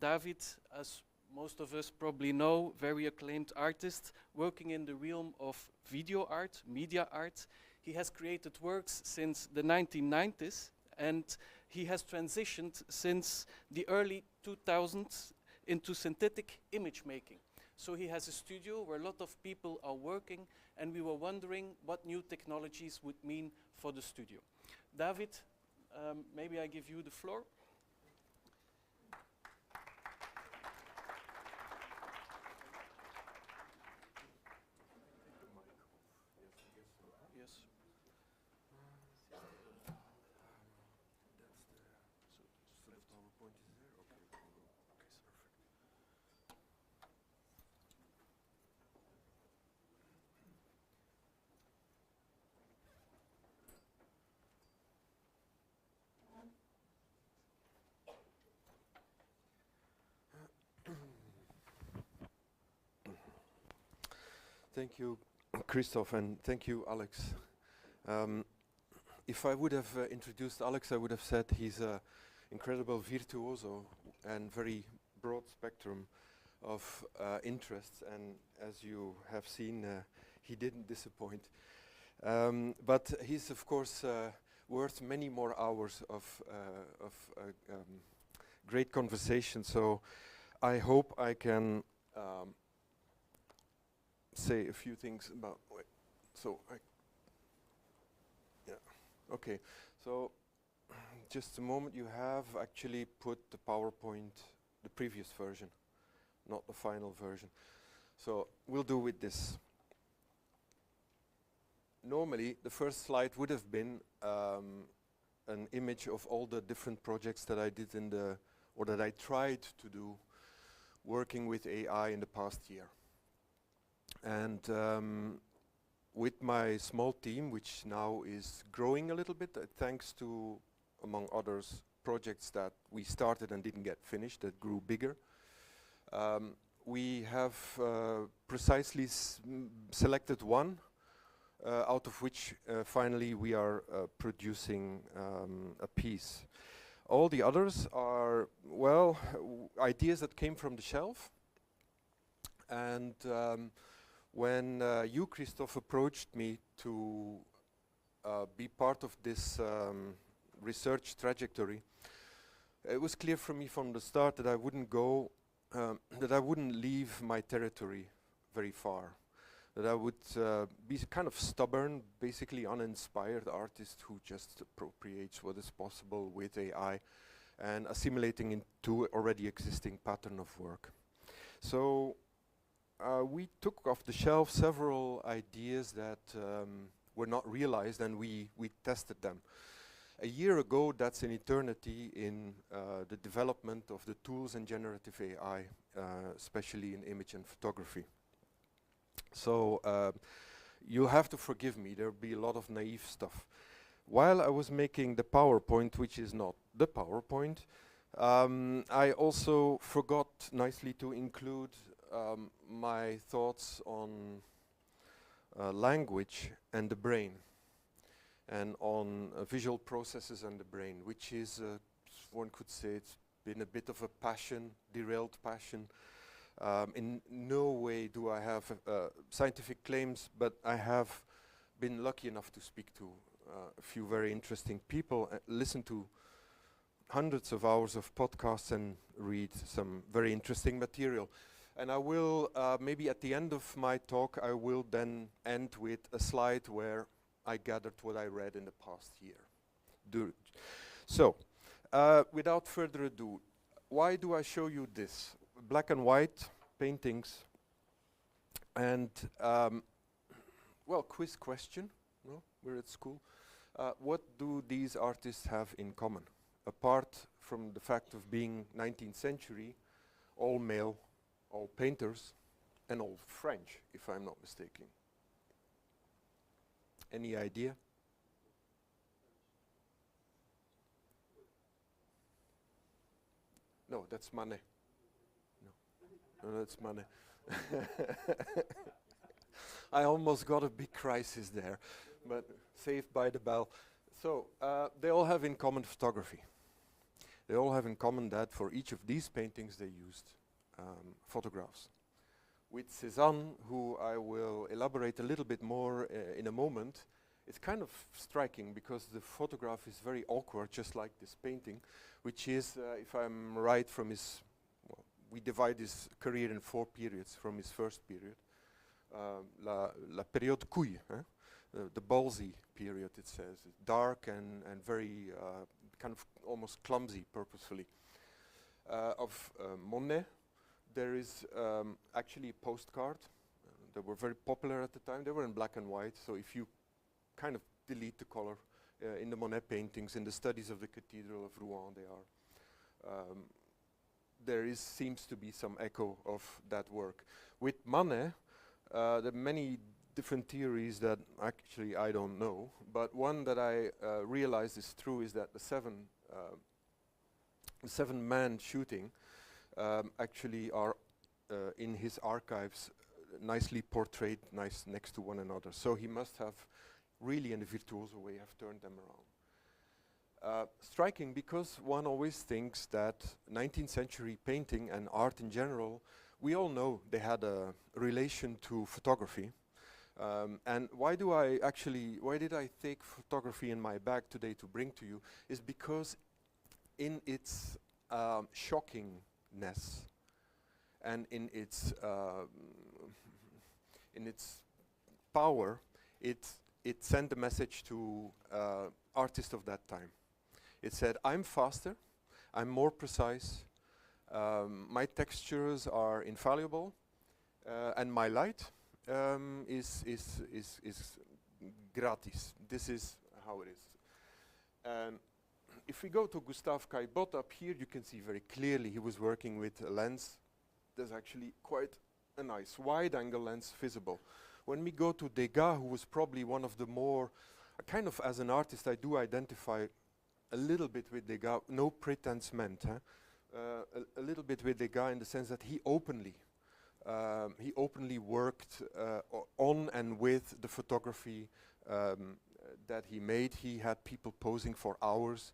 David, as most of us probably know, very acclaimed artist, working in the realm of video art, media art. He has created works since the 1990s, and he has transitioned since the early 2000s into synthetic image making. So he has a studio where a lot of people are working, and we were wondering what new technologies would mean for the studio. David, maybe I give you the floor. Yes. Thank you, Christoph, and thank you, Alex. If I would have introduced Alex, I would have said he's an incredible virtuoso and very broad spectrum of interests, and as you have seen, he didn't disappoint. But he's, of course, worth many more hours of great conversation, so I hope I can say a few things about, okay, so just a moment, you have actually put the PowerPoint, the previous version, not the final version. So we'll do with this. Normally, the first slide would have been an image of all the different projects that I did or that I tried to do working with AI in the past year. And with my small team, which now is growing a little bit, thanks to, among others, projects that we started and didn't get finished, that grew bigger, we have precisely selected one, out of which finally we are producing a piece. All the others are, well, ideas that came from the shelf. And when you, Christoph, approached me to be part of this research trajectory, it was clear for me from the start that I wouldn't go, that I wouldn't leave my territory very far, that I would be kind of stubborn, basically uninspired artist who just appropriates what is possible with AI and assimilating into already existing pattern of work. So we took off the shelf several ideas that were not realized, and we tested them. A year ago, that's an eternity in the development of the tools in generative AI, especially in image and photography. So you'll have to forgive me, there'll be a lot of naive stuff. While I was making the PowerPoint, which is not the PowerPoint, I also forgot nicely to include my thoughts on language and the brain, and on visual processes and the brain, which is, one could say, it's been a bit of a passion, derailed passion. In no way do I have scientific claims, but I have been lucky enough to speak to a few very interesting people, listen to hundreds of hours of podcasts and read some very interesting material. And I will, maybe at the end of my talk, I will then end with a slide where I gathered what I read in the past year. So, without further ado, why do I show you this? Black and white paintings. And, well, quiz question. No? We're at school. What do these artists have in common? Apart from the fact of being 19th century, all male, all painters, and all French, if I'm not mistaken. Any idea? No, that's Manet. No, that's Manet. I almost got a big crisis there, but saved by the bell. So, they all have in common photography. They all have in common that for each of these paintings they used photographs. With Cézanne, who I will elaborate a little bit more in a moment, it's kind of striking because the photograph is very awkward, just like this painting, which is, if I'm right, from his, well, we divide his career in 4 periods from his first period. La période couille, the ballsy period, it says. Dark and very kind of almost clumsy, purposefully. Of Monet, there is actually a postcard. They were very popular at the time. They were in black and white, so if you kind of delete the color in the Monet paintings, in the studies of the Cathedral of Rouen, they are. There seems to be some echo of that work. With Manet, there are many different theories that actually I don't know, but one that I realize is true is that the seven-man shooting actually are in his archives nicely portrayed, next to one another. So he must have really, in a virtuoso way, have turned them around. Striking because one always thinks that 19th century painting and art in general, we all know they had a relation to photography. And why did I take photography in my bag today to bring to you, is because in its shockingness and in its power, it sent a message to artists of that time. It said, I'm faster, I'm more precise, my textures are infallible, and my light is gratis. This is how it is. If we go to Gustave Caillebotte up here, you can see very clearly he was working with a lens. There's actually quite a nice wide-angle lens visible. When we go to Degas, who was probably one of the more, kind of as an artist, I do identify a little bit with Degas, no pretense meant, a little bit with Degas in the sense that he openly worked on and with the photography that he made. He had people posing for hours.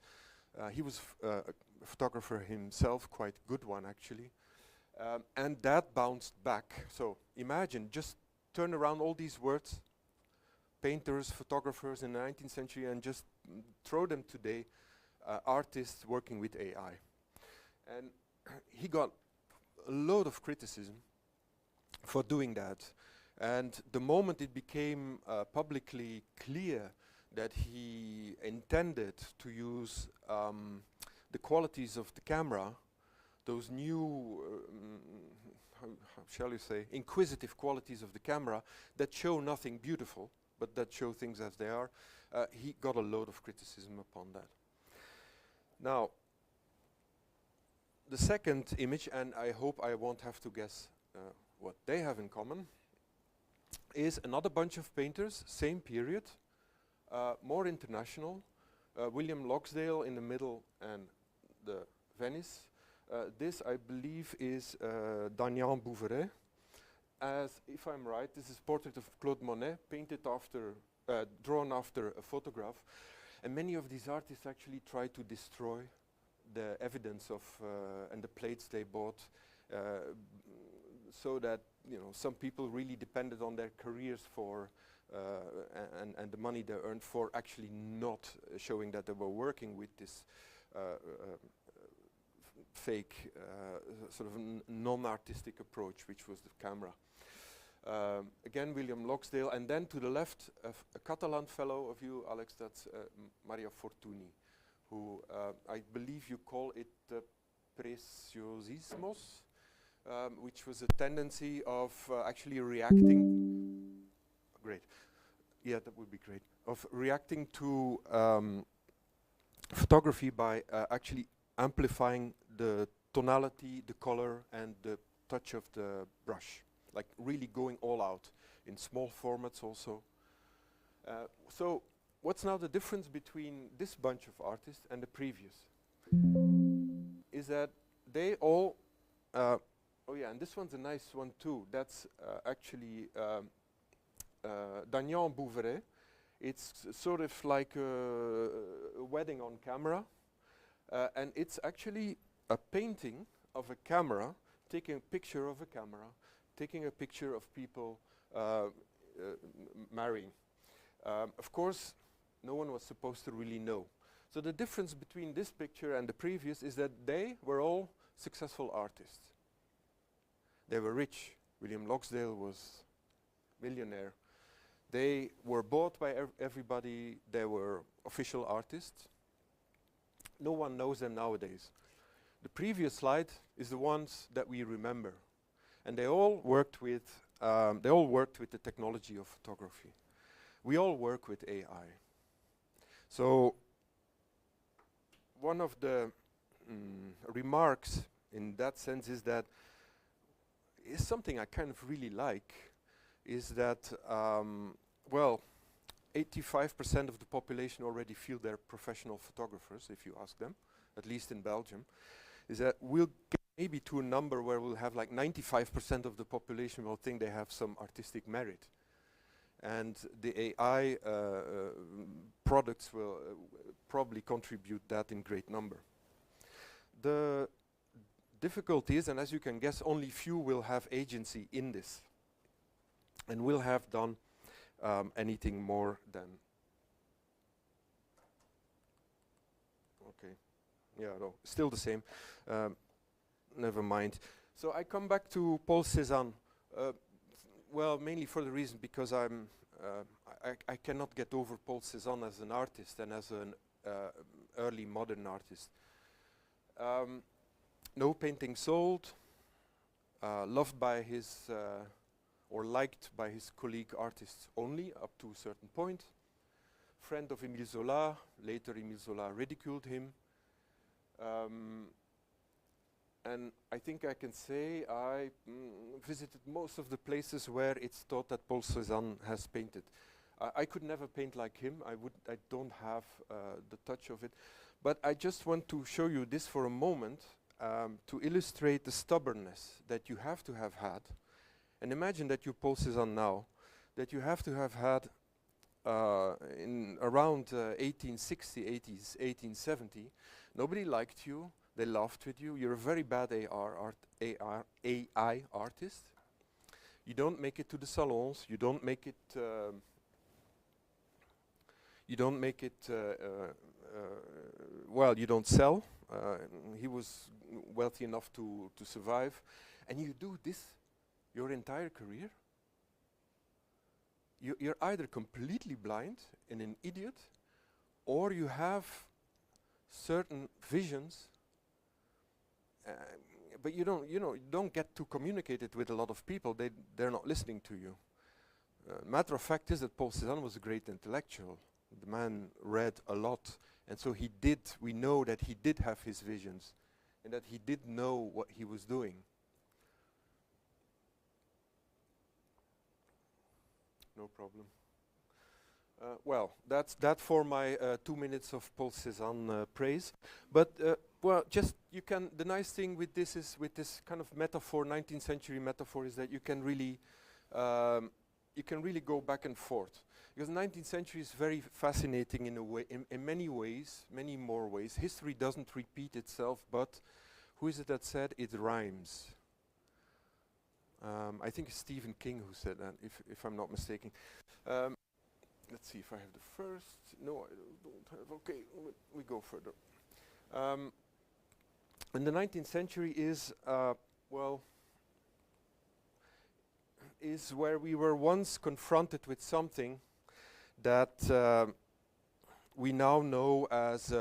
He was a photographer himself, quite good one actually. And that bounced back. So imagine, just turn around all these words, painters, photographers in the 19th century, and just throw them today, artists working with AI. And he got a lot of criticism for doing that. And the moment it became publicly clear that he intended to use the qualities of the camera, those new, how shall you say, inquisitive qualities of the camera that show nothing beautiful, but that show things as they are, he got a load of criticism upon that. Now, the second image, and I hope I won't have to guess what they have in common, is another bunch of painters, same period, more international. William Loxdale in the middle and the Venice. This, I believe, is Dagnan Bouveret. As, if I'm right, this is portrait of Claude Monet, painted after, drawn after a photograph. And many of these artists actually try to destroy the evidence of and the plates they bought, so that some people really depended on their careers for and the money they earned for actually not showing that they were working with this fake sort of non-artistic approach, which was the camera. Again, William Loxdale, and then to the left, a Catalan fellow of you, Alex, that's Maria Fortuny, who I believe you call it preciosismos, which was a tendency of actually reacting. Great. Yeah, that would be great. Of reacting to photography by actually amplifying the tonality, the color, and the touch of the brush. Like really going all out in small formats also. So what's now the difference between this bunch of artists and the previous? Is that they all, oh yeah, and this one's a nice one too. That's actually Dagnan Bouveret. It's sort of like a wedding on camera. And it's actually a painting of a camera, taking a picture of a camera, taking a picture of people marrying. Of course, no one was supposed to really know. So the difference between this picture and the previous is that they were all successful artists. They were rich. William Loxdale was millionaire. They were bought by everybody. They were official artists. No one knows them nowadays. The previous slide is the ones that we remember, and they all worked with the technology of photography. We all work with AI. So one of the remarks in that sense is that is something I kind of really like, is that well, 85% of the population already feel they're professional photographers, if you ask them, at least in Belgium, is that we'll get maybe to a number where we'll have like 95% of the population will think they have some artistic merit. And the AI products will probably contribute that in great number. The difficulty is, and as you can guess, only few will have agency in this and will have done anything more than. Okay, yeah, no, still the same. Never mind. So I come back to Paul Cézanne. Well, mainly for the reason because I cannot get over Paul Cézanne as an artist and as an early modern artist. No painting sold, loved by his or liked by his colleague artists only up to a certain point. Friend of Émile Zola, later Émile Zola ridiculed him. And I think I can say I visited most of the places where it's thought that Paul Cézanne has painted. I could never paint like him. I don't have the touch of it. But I just want to show you this for a moment to illustrate the stubbornness that you have to have had. And imagine that you Paul Cézanne now, that you have to have had in around 1860, 80s, 1870. Nobody liked you. They laughed with you. You're a very bad AI artist. You don't make it to the salons. You don't make it. Well, you don't sell. He was wealthy enough to survive, and you do this your entire career. You're either completely blind and an idiot, or you have certain visions. But you don't get to communicate it with a lot of people. They're not listening to you. Matter of fact is that Paul Cézanne was a great intellectual. The man read a lot, and so we know that he did have his visions, and that he did know what he was doing. No problem. Well, that's that for my 2 minutes of Paul Cézanne praise. But well, just you can. The nice thing with this is, with this kind of metaphor, 19th century metaphor, is that you can really go back and forth. Because 19th century is very fascinating in a way, in many ways, many more ways. History doesn't repeat itself, but who is it that said it rhymes? I think it's Stephen King who said that, if I'm not mistaken. Let's see if I have the first. No, I don't have. Okay, we go further. And the 19th century is, well, is where we were once confronted with something that we now know as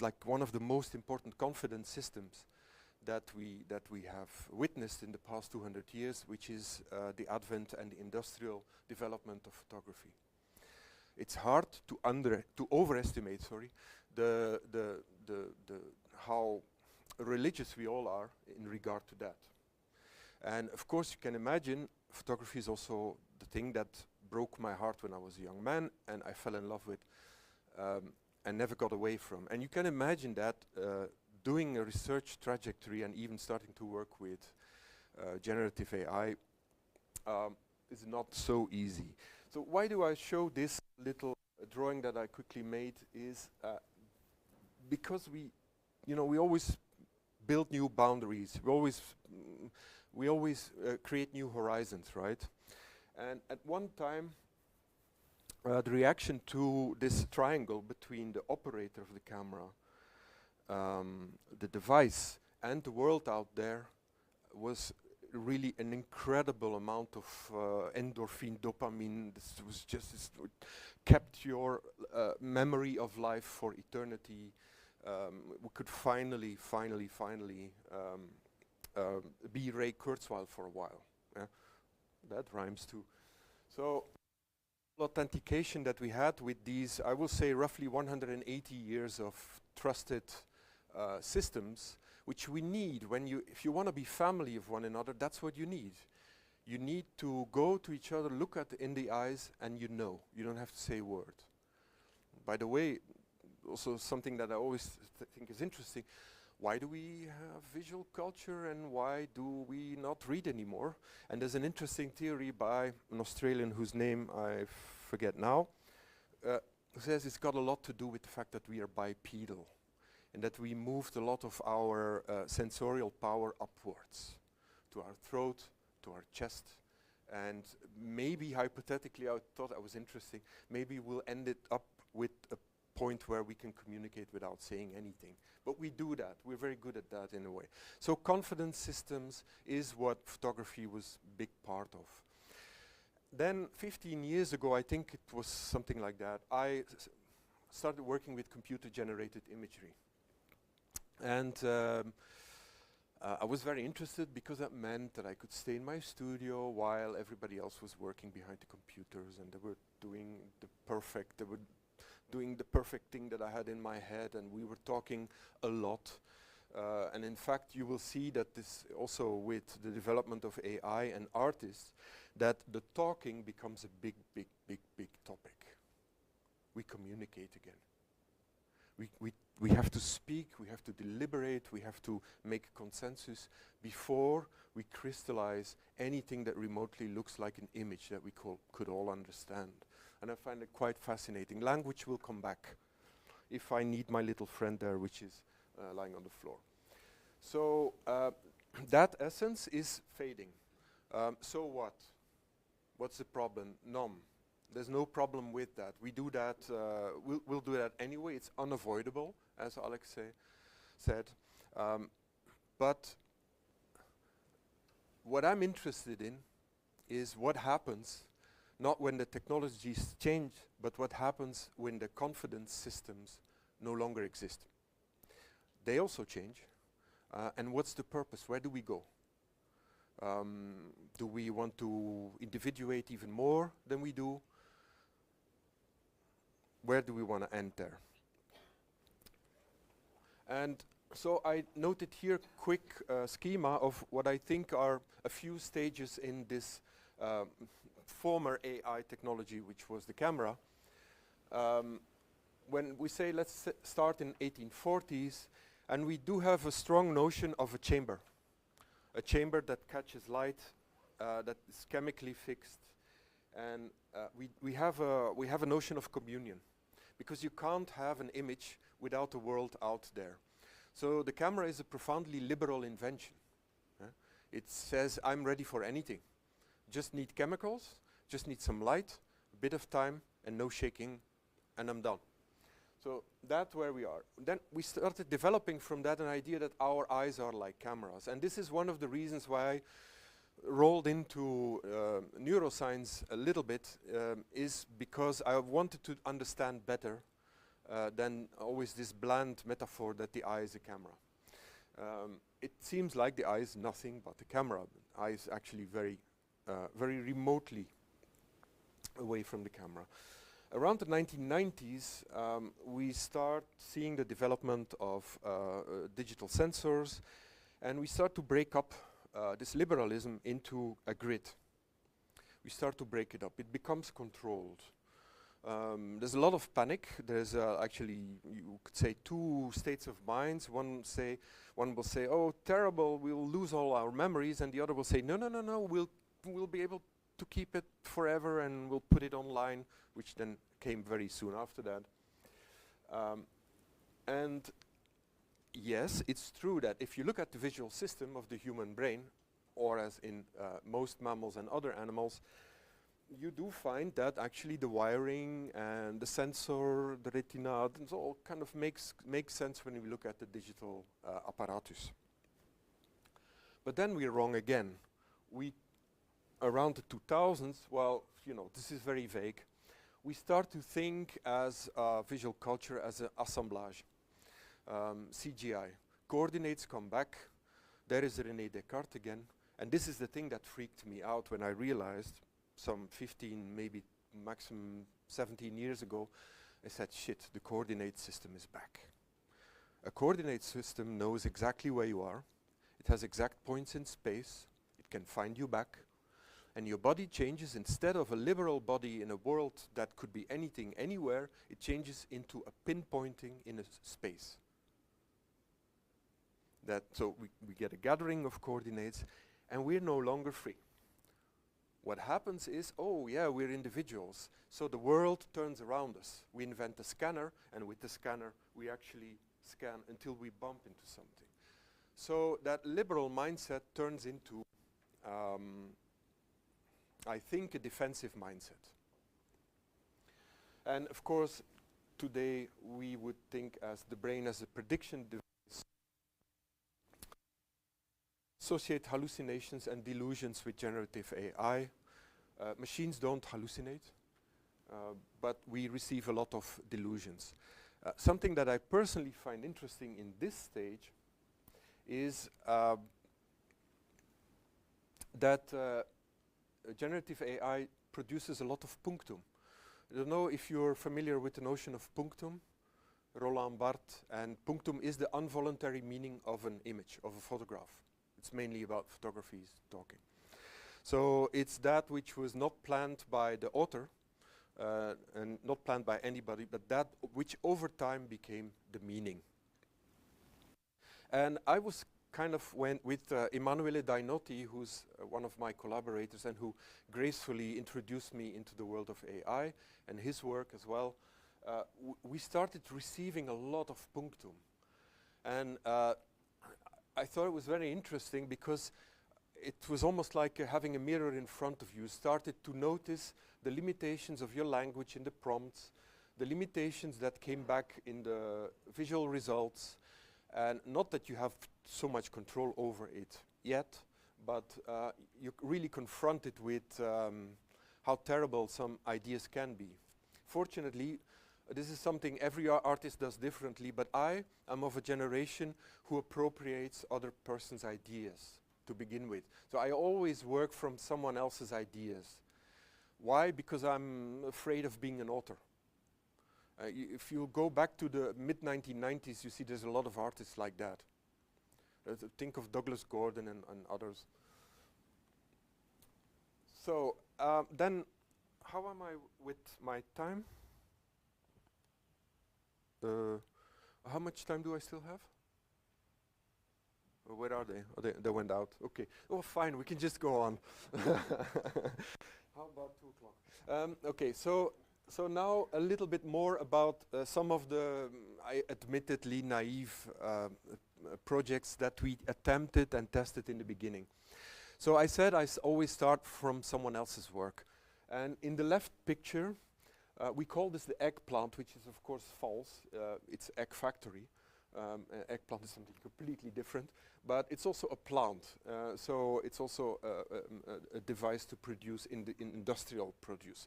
like one of the most important confidence systems that we have witnessed in the past 200 years, which is the advent and the industrial development of photography. It's hard to overestimate, the how religious we all are in regard to that. And of course, you can imagine photography is also the thing that broke my heart when I was a young man, and I fell in love with, and never got away from. And you can imagine that doing a research trajectory and even starting to work with generative AI is not so easy. So why do I show this little drawing that I quickly made is because we always build new boundaries. We always create new horizons, right? And at one time, the reaction to this triangle between the operator of the camera, the device, and the world out there was really an incredible amount of endorphin, dopamine. This was just kept your memory of life for eternity. We could finally be Ray Kurzweil for a while. Yeah? That rhymes too. So authentication that we had with these, I will say roughly 180 years of trusted systems, which we need if you want to be family of one another, that's what you need. You need to go to each other, look in the eyes, and you don't have to say a word. By the way, also something that I always think is interesting, why do we have visual culture and why do we not read anymore? And there's an interesting theory by an Australian whose name I forget now, who says it's got a lot to do with the fact that we are bipedal and that we moved a lot of our sensorial power upwards to our throat, to our chest, and maybe hypothetically, I thought that was interesting, maybe we'll end it up with a point where we can communicate without saying anything. But we do that. We're very good at that in a way. So confidence systems is what photography was a big part of. Then 15 years ago, I think it was something like that, I started working with computer-generated imagery. And I was very interested because that meant that I could stay in my studio while everybody else was working behind the computers, and they were doing the perfect thing that I had in my head, and we were talking a lot. And in fact, you will see that this also with the development of AI and artists, that the talking becomes a big topic. We communicate again. We have to speak, we have to deliberate, we have to make consensus before we crystallize anything that remotely looks like an image that we could all understand. And I find it quite fascinating. Language will come back if I need my little friend there, which is lying on the floor. So that essence is fading. So what? What's the problem? None. There's no problem with that. We do that, we'll do that anyway. It's unavoidable, as Alex said. But what I'm interested in is what happens, not when the technologies change, but what happens when the confidence systems no longer exist. They also change. And what's the purpose? Where do we go? Do we want to individuate even more than we do? Where do we want to end there? And so I noted here a quick schema of what I think are a few stages in this former AI technology, which was the camera. When we say let's start in 1840s, and we do have a strong notion of a chamber that catches light, that is chemically fixed, and we have a notion of communion, because you can't have an image without the world out there. So the camera is a profoundly liberal invention. It says, I'm ready for anything. Just need chemicals, just need some light, a bit of time, and no shaking, and I'm done. So that's where we are. Then we started developing from that an idea that our eyes are like cameras. And this is one of the reasons why I rolled into neuroscience a little bit, is because I wanted to understand better than always this bland metaphor that the eye is a camera. It seems like the eye is nothing but a camera. The eye is actually very remotely away from the camera. Around the 1990s, we start seeing the development of digital sensors, and we start to break up this liberalism into a grid. We start to break it up. It becomes controlled. There's a lot of panic. There's actually, you could say, two states of minds. One will say, oh, terrible, we'll lose all our memories, and the other will say, no, we'll be able to keep it forever, and we'll put it online, which then came very soon after that. And yes, it's true that if you look at the visual system of the human brain, or as in most mammals and other animals, you do find that actually the wiring and the sensor, the retina, it all kind of makes sense when we look at the digital apparatus. But then we're wrong again. Around the 2000s, well, you know, this is very vague. We start to think as visual culture as an assemblage. CGI. Coordinates come back. There is René Descartes again. And this is the thing that freaked me out when I realized some 15, maybe maximum 17 years ago, I said, shit, the coordinate system is back. A coordinate system knows exactly where you are. It has exact points in space. It can find you back. And your body changes. Instead of a liberal body in a world that could be anything, anywhere, it changes into a pinpointing in a space. So we get a gathering of coordinates, and we're no longer free. What happens is, oh yeah, we're individuals. So the world turns around us. We invent a scanner, and with the scanner, we actually scan until we bump into something. So that liberal mindset turns into, I think, a defensive mindset. And of course, today we would think as the brain as a prediction device, associate hallucinations and delusions with generative AI. Machines don't hallucinate, but we receive a lot of delusions. Something that I personally find interesting in this stage is that generative AI produces a lot of punctum. I don't know if you're familiar with the notion of punctum, Roland Barthes, and punctum is the involuntary meaning of an image, of a photograph. It's mainly about photography talking. So it's that which was not planned by the author and not planned by anybody, but that which over time became the meaning. And I was kind of went with Emanuele Dainotti, who's one of my collaborators and who gracefully introduced me into the world of AI and his work as well. We started receiving a lot of punctum. And I thought it was very interesting because it was almost like having a mirror in front of you. You started to notice the limitations of your language in the prompts, the limitations that came back in the visual results, and not that you have so much control over it yet, but you're really confronted with how terrible some ideas can be. Fortunately, this is something every artist does differently, but I am of a generation who appropriates other person's ideas to begin with. So I always work from someone else's ideas. Why? Because I'm afraid of being an author. If you go back to the mid-1990s, you see there's a lot of artists like that. Think of Douglas Gordon and others. So then, how am I with my time? How much time do I still have? Where are they? Oh, they went out. Okay. Oh, fine. We can just go on. How about 2 o'clock? Okay. So now a little bit more about some of the, admittedly naive projects that we attempted and tested in the beginning. So I said I always start from someone else's work, and in the left picture. We call this the eggplant, which is of course false. It's egg factory. Eggplant is something completely different, but it's also a plant. So it's also a device to produce in industrial produce.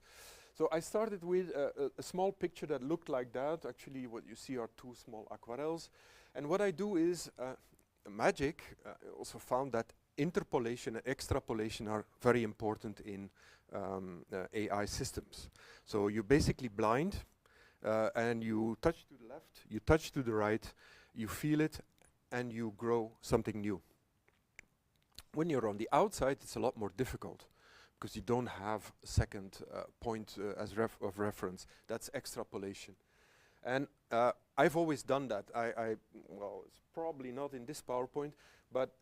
So I started with a small picture that looked like that. Actually, what you see are 2 small aquarelles. And what I do is magic. I also found that interpolation and extrapolation are very important in AI systems. So you basically blind and you touch to the left, you touch to the right, you feel it, and you grow something new. When you're on the outside, it's a lot more difficult because you don't have a second point as of reference. That's extrapolation. And I've always done that. Well, it's probably not in this PowerPoint, but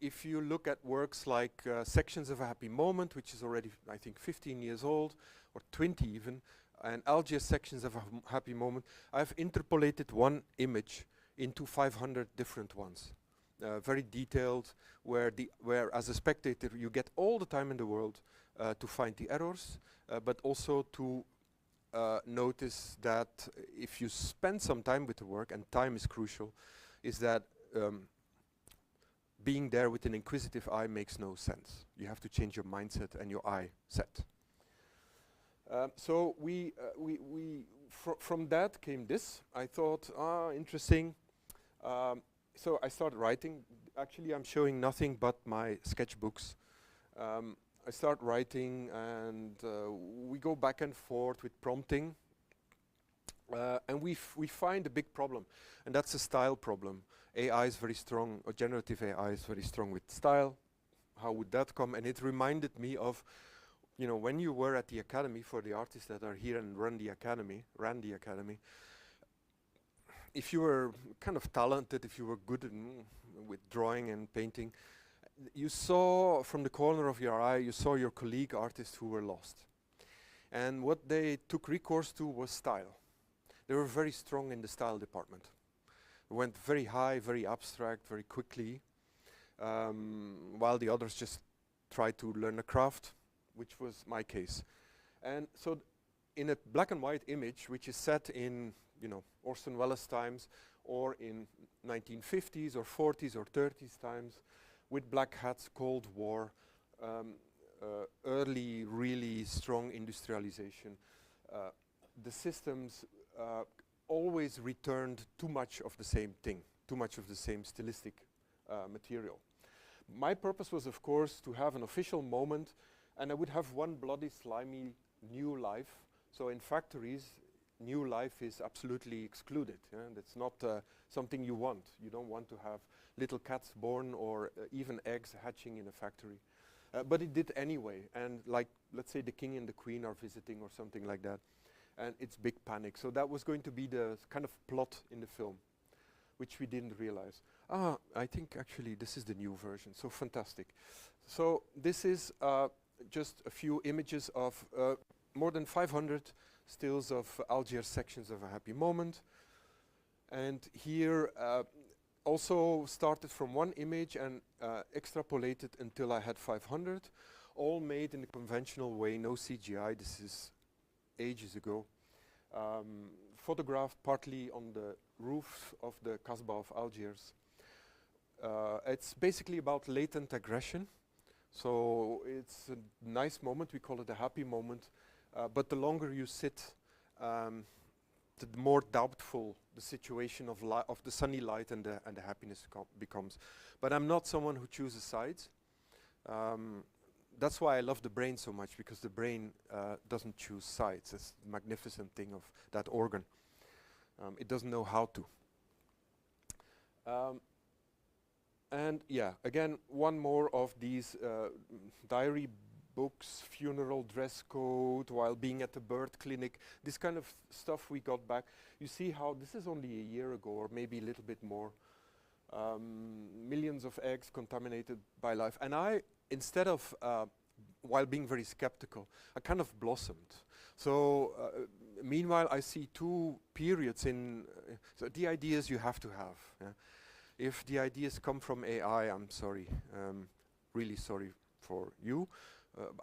if you look at works like Sections of a Happy Moment, which is already, I think, 15 years old, or 20 even, and Algiers Sections of a Happy Moment, I've interpolated one image into 500 different ones. Very detailed, where as a spectator you get all the time in the world to find the errors, but also to notice that if you spend some time with the work, and time is crucial, is that being there with an inquisitive eye makes no sense. You have to change your mindset and your eye set. So from that came this. I thought, interesting. So I started writing. Actually, I'm showing nothing but my sketchbooks. I start writing, and we go back and forth with prompting. And we find a big problem, and that's a style problem. AI is very strong, or generative AI is very strong with style. How would that come? And it reminded me of, you know, when you were at the academy, for the artists that are here and ran the academy, if you were kind of talented, if you were good with drawing and painting, you saw from the corner of your eye, you saw your colleague artists who were lost. And what they took recourse to was style. They were very strong in the style department. They went very high, very abstract, very quickly, while the others just tried to learn a craft, which was my case. And so in a black and white image, which is set in, you know, Orson Welles times, or in 1950s or 40s or 30s times, with black hats, Cold War, early, really strong industrialization, the systems always returned too much of the same thing, too much of the same stylistic material. My purpose was, of course, to have an official moment, and I would have one bloody, slimy new life. So in factories, new life is absolutely excluded. That's not something you want. You don't want to have little cats born or even eggs hatching in a factory. But it did anyway, and like, let's say the king and the queen are visiting or something like that, and it's big panic. So that was going to be the kind of plot in the film, which we didn't realize. I think actually this is the new version, so fantastic. So this is just a few images of more than 500 stills of Algiers sections of A Happy Moment. And here also started from one image and extrapolated until I had 500, all made in a conventional way, no CGI. This is ages ago. Photographed partly on the roof of the Kasbah of Algiers. It's basically about latent aggression. So it's a nice moment, we call it a happy moment. But the longer you sit, the more doubtful the situation of the sunny light and the happiness becomes. But I'm not someone who chooses sides. That's why I love the brain so much, because the brain doesn't choose sides. It's the magnificent thing of that organ. It doesn't know how to. And yeah, again, one more of these diary books, funeral dress code, while being at the birth clinic, this kind of stuff we got back. You see how this is only a year ago, or maybe a little bit more. Millions of eggs contaminated by life. And I, instead of, while being very skeptical, I kind of blossomed. So meanwhile, I see two periods in, so the ideas you have to have. Yeah? If the ideas come from AI, I'm sorry, really sorry for you.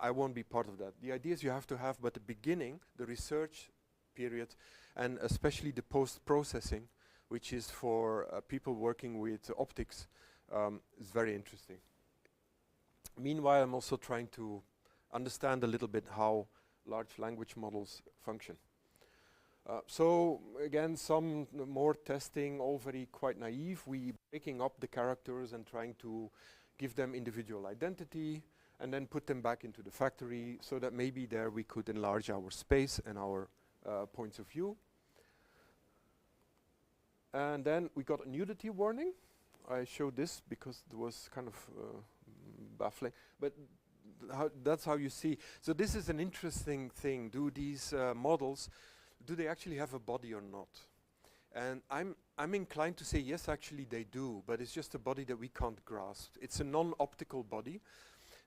I won't be part of that. The ideas you have to have, but the beginning, the research period, and especially the post-processing, which is for people working with optics, is very interesting. Meanwhile, I'm also trying to understand a little bit how large language models function. So again, some more testing, all very quite naive. We breaking up the characters and trying to give them individual identity, and then put them back into the factory, so that maybe there we could enlarge our space and our points of view. And then we got a nudity warning. I showed this because it was kind of baffling, but that's how you see. So this is an interesting thing. Do these models, do they actually have a body or not? And I'm inclined to say yes, actually they do, but it's just a body that we can't grasp. It's a non-optical body.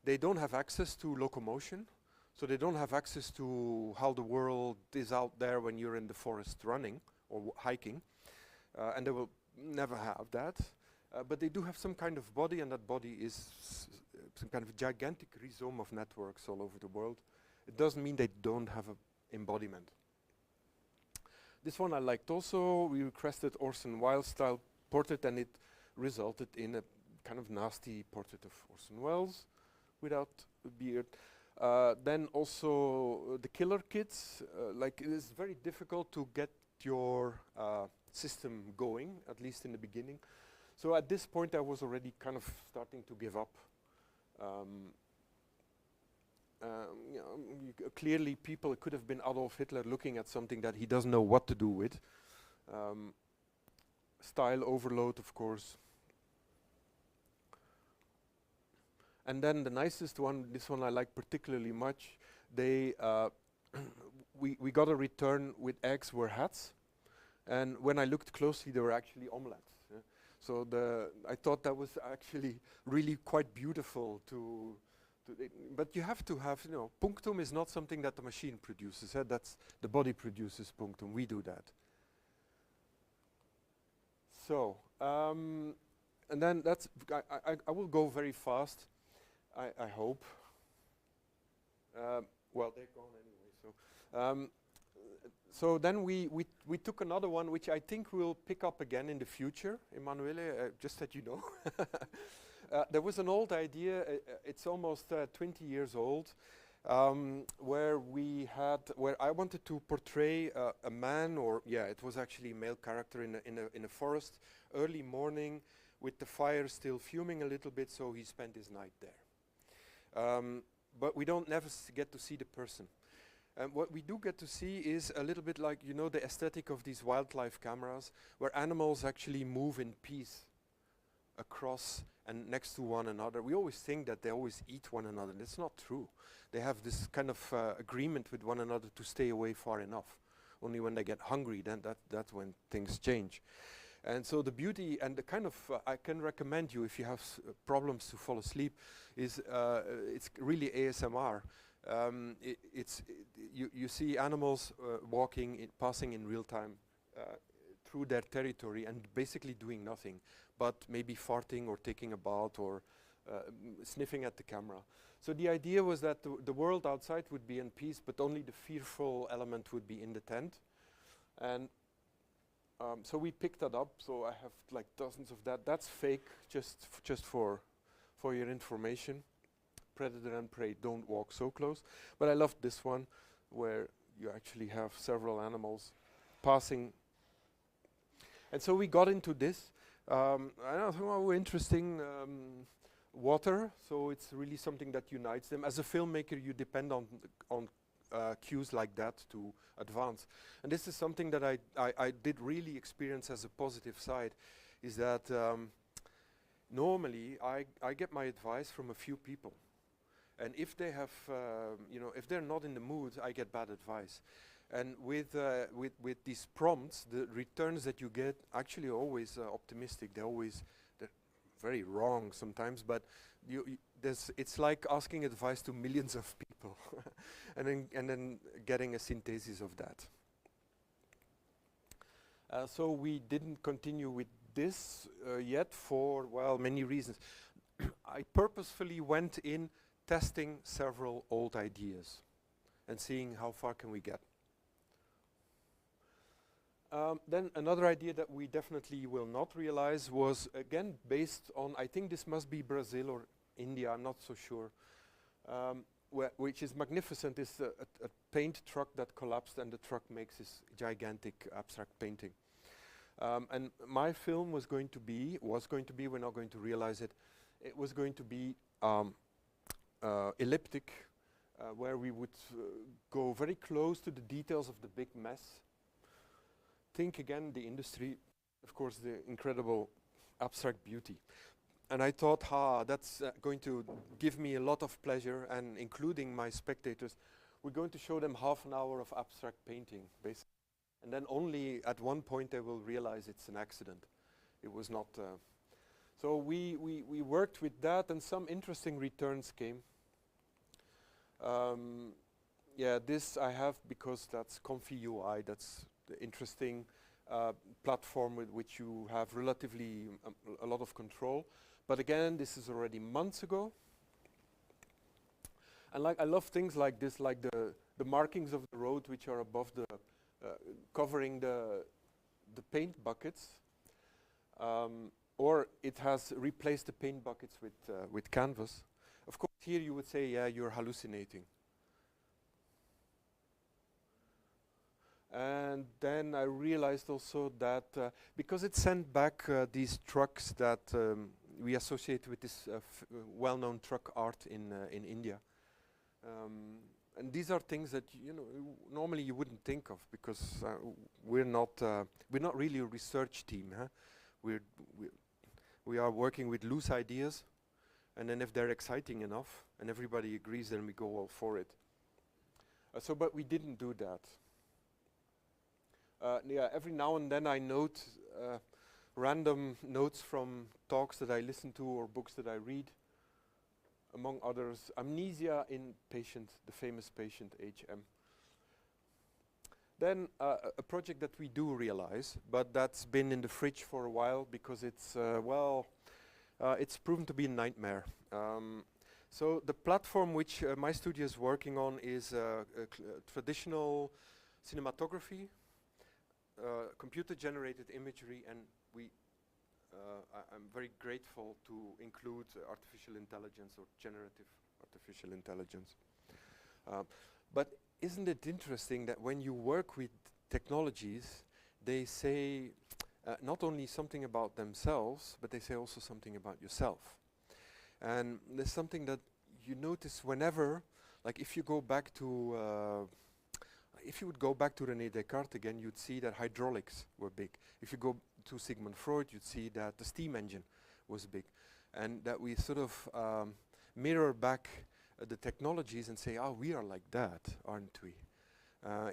They don't have access to locomotion, so they don't have access to how the world is out there when you're in the forest running or hiking. And they will never have that. But they do have some kind of body, and that body is some kind of gigantic rhizome of networks all over the world. It doesn't mean they don't have an embodiment. This one I liked also. We requested Orson Welles style portrait, and it resulted in a kind of nasty portrait of Orson Welles without a beard. Then also the killer kits. Like, it is very difficult to get your system going, at least in the beginning. So at this point I was already kind of starting to give up. You know, clearly people, it could have been Adolf Hitler looking at something that he doesn't know what to do with. Style overload, of course. And then the nicest one, this one I like particularly much, they we got a return with eggs were hats, and when I looked closely they were actually omelets. Yeah. So I thought that was actually really quite beautiful to but you have to have, you know, punctum is not something that the machine produces. That's the body produces punctum. We do that. So and then that's I will go very fast. I hope. Well, they're gone anyway. So then we took another one, which I think we'll pick up again in the future, Emanuele. Just that you know. There was an old idea. It's almost 20 years old, where I wanted to portray a man, or it was actually a male character in a forest, early morning, with the fire still fuming a little bit. So he spent his night there. But we don't never get to see the person. And what we do get to see is a little bit like, you know, the aesthetic of these wildlife cameras, where animals actually move in peace across and next to one another. We always think that they always eat one another. That's not true. They have this kind of agreement with one another to stay away far enough. Only when they get hungry, then that's when things change. And so the beauty and the kind of, I can recommend you if you have problems to fall asleep, is it's really ASMR. You see animals walking, passing in real time through their territory and basically doing nothing, but maybe farting or taking a bath or sniffing at the camera. So the idea was that the world outside would be in peace, but only the fearful element would be in the tent. And so we picked that up. So I have like dozens of that. That's fake, just for your information. Predator and prey don't walk so close. But I loved this one, where you actually have several animals passing. And so we got into this. I don't know how interesting. Water, so it's really something that unites them. As a filmmaker, you depend on cues like that to advance. And this is something that I did really experience as a positive side, is that normally I get my advice from a few people. And if they have, if they're not in the mood, I get bad advice. And with these prompts, the returns that you get actually are always optimistic. They're very wrong sometimes, but it's like asking advice to millions of people, and then getting a synthesis of that. So we didn't continue with this yet for, well, many reasons. I purposefully went in testing several old ideas and seeing how far can we get. Then another idea that we definitely will not realize was, again, based on, I think this must be Brazil or India, I'm not so sure, which is magnificent, is a paint truck that collapsed, and the truck makes this gigantic abstract painting. And my film was going to be, we're not going to realize it, it was going to be elliptic, where we would go very close to the details of the big mess. Think again, the industry, of course, the incredible abstract beauty. And I thought, that's going to give me a lot of pleasure, and including my spectators, we're going to show them half an hour of abstract painting, basically. And then only at one point they will realize it's an accident. It was not. So we worked with that, and some interesting returns came. This I have because that's comfy UI, that's interesting. platform with which you have relatively a lot of control. But again, this is already months ago. And like I love things like this, like the markings of the road which are above the covering the paint buckets. Or it has replaced the paint buckets with canvas. Of course, here you would say, yeah, you're hallucinating. And then I realized also that because it sent back these trucks that we associate with this well-known truck art in India. And these are things that normally you wouldn't think of, because we're not really a research team. Huh? We are working with loose ideas, and then if they're exciting enough and everybody agrees, then we go all for it. But we didn't do that. Yeah, every now and then I note random notes from talks that I listen to or books that I read. Among others, amnesia in patient, the famous patient HM. Then a project that we do realize, but that's been in the fridge for a while because it's, it's proven to be a nightmare. So the platform which my studio is working on is traditional cinematography, computer-generated imagery, and I'm very grateful to include artificial intelligence or generative artificial intelligence. But isn't it interesting that when you work with technologies, they say not only something about themselves, but they say also something about yourself. And there's something that you notice whenever, like if you go back to, if you would go back to René Descartes again, you'd see that hydraulics were big. If you go to Sigmund Freud, you'd see that the steam engine was big. And that we sort of mirror back the technologies and say, oh, we are like that, aren't we?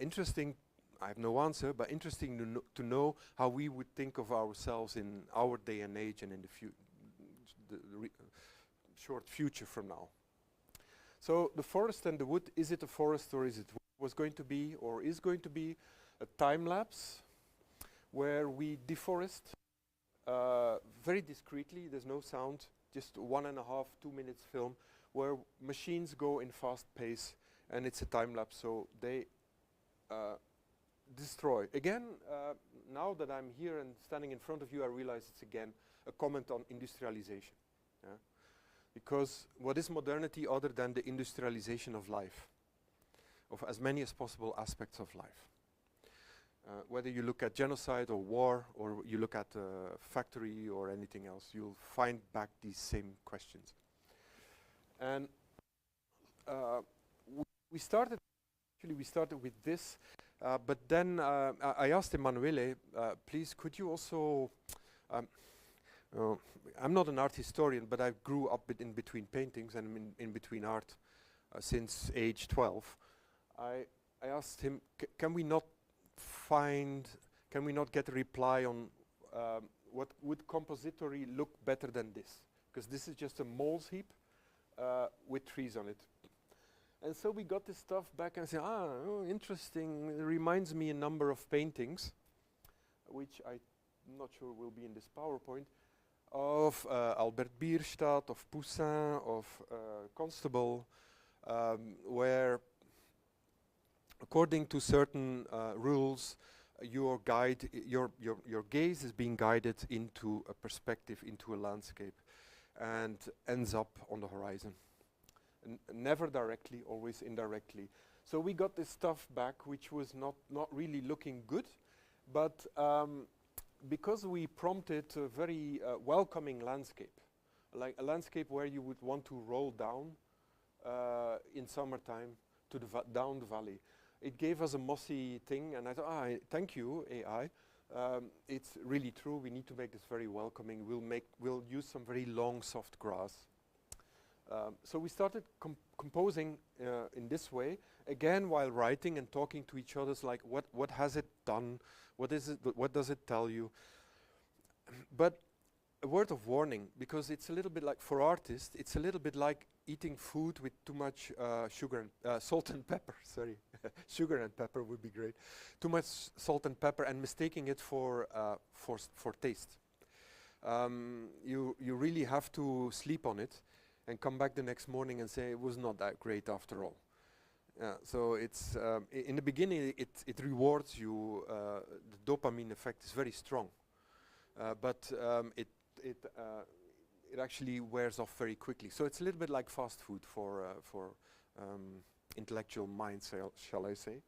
Interesting, I have no answer, but interesting to know how we would think of ourselves in our day and age and in the short future from now. So the forest and the wood, is it a forest or is it was going to be or is going to be a time lapse where we deforest very discreetly, there's no sound, just 1.5, 2 minutes film, where machines go in fast pace and it's a time lapse, so they destroy. Again, now that I'm here and standing in front of you, I realize it's again a comment on industrialization. Yeah? Because what is modernity other than the industrialization of life, of as many as possible aspects of life? Whether you look at genocide or war, or you look at factory or anything else, you'll find back these same questions. And we started with this, but then I asked Emanuele, please, could you also, I'm not an art historian, but I grew up in between paintings and in between art since age 12. I asked him, can we not get a reply on what would compository look better than this? Because this is just a moles heap with trees on it. And so we got this stuff back and said, oh, interesting. It reminds me a number of paintings, which I'm not sure will be in this PowerPoint, of Albert Bierstadt, of Poussin, of Constable, where according to certain rules, your gaze is being guided into a perspective, into a landscape, and ends up on the horizon. Never directly, always indirectly. So we got this stuff back, which was not really looking good, but because we prompted a very welcoming landscape, like a landscape where you would want to roll down in summertime to down the valley. It gave us a mossy thing, and I thought, thank you, AI. It's really true. We need to make this very welcoming. We'll use some very long, soft grass. So we started composing in this way, again while writing and talking to each other, like what has it done, what is it, what does it tell you? But a word of warning, because it's a little bit like, for artists, it's a little bit like eating food with too much sugar and salt and pepper. Sorry, sugar and pepper would be great. Too much salt and pepper and mistaking it for taste. You really have to sleep on it and come back the next morning and say it was not that great after all. So it's in the beginning it rewards you. The dopamine effect is very strong, but it actually wears off very quickly. So it's a little bit like fast food for intellectual minds, shall I say.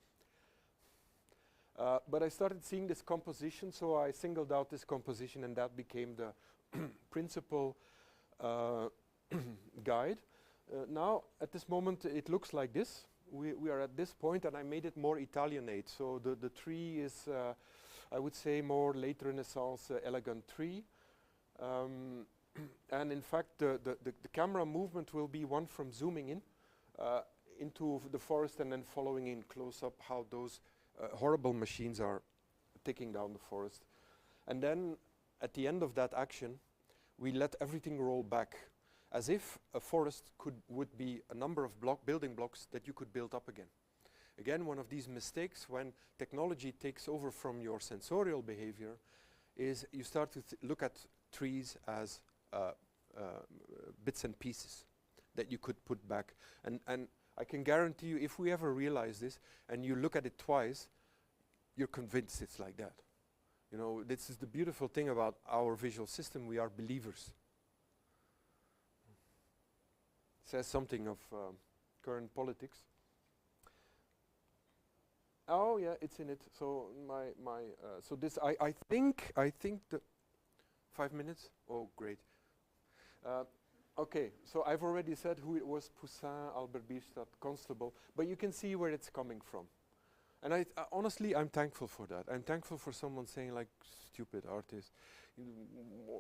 But I started seeing this composition, so I singled out this composition, and that became the principal guide. Now, at this moment, it looks like this. We are at this point, and I made it more Italianate. So the tree is, I would say, more late Renaissance elegant tree. And in fact, the camera movement will be one from zooming in into the forest and then following in close up how those horrible machines are taking down the forest. And then at the end of that action, we let everything roll back, as if a forest would be a number of building blocks that you could build up again. Again, one of these mistakes when technology takes over from your sensorial behavior is you start to look at trees as bits and pieces that you could put back. And I can guarantee you, if we ever realize this and you look at it twice, you're convinced it's like that. You know, this is the beautiful thing about our visual system. We are believers. Says something of current politics. Oh yeah, it's in it. So so this I think the 5 minutes. Oh great. Okay, so I've already said who it was: Poussin, Albert Bierstadt, Constable. But you can see where it's coming from. And honestly, I'm thankful for that. I'm thankful for someone saying, like, stupid artist,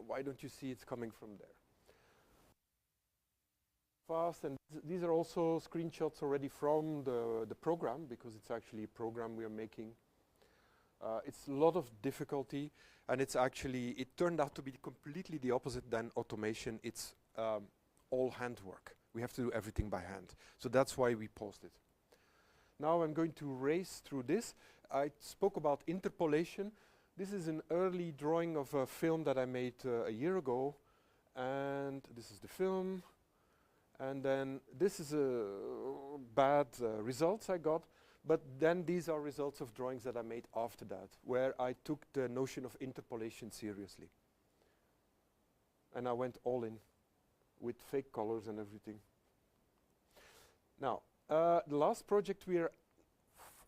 why don't you see it's coming from there? Fast, and these are also screenshots already from the program, because it's actually a program we are making. It's a lot of difficulty, and it turned out to be completely the opposite than automation. It's all handwork. We have to do everything by hand. So that's why we paused it. Now I'm going to race through this. I spoke about interpolation. This is an early drawing of a film that I made a year ago. And this is the film. And then this is bad results I got. But then these are results of drawings that I made after that, where I took the notion of interpolation seriously. And I went all in with fake colors and everything. Now, the last project we are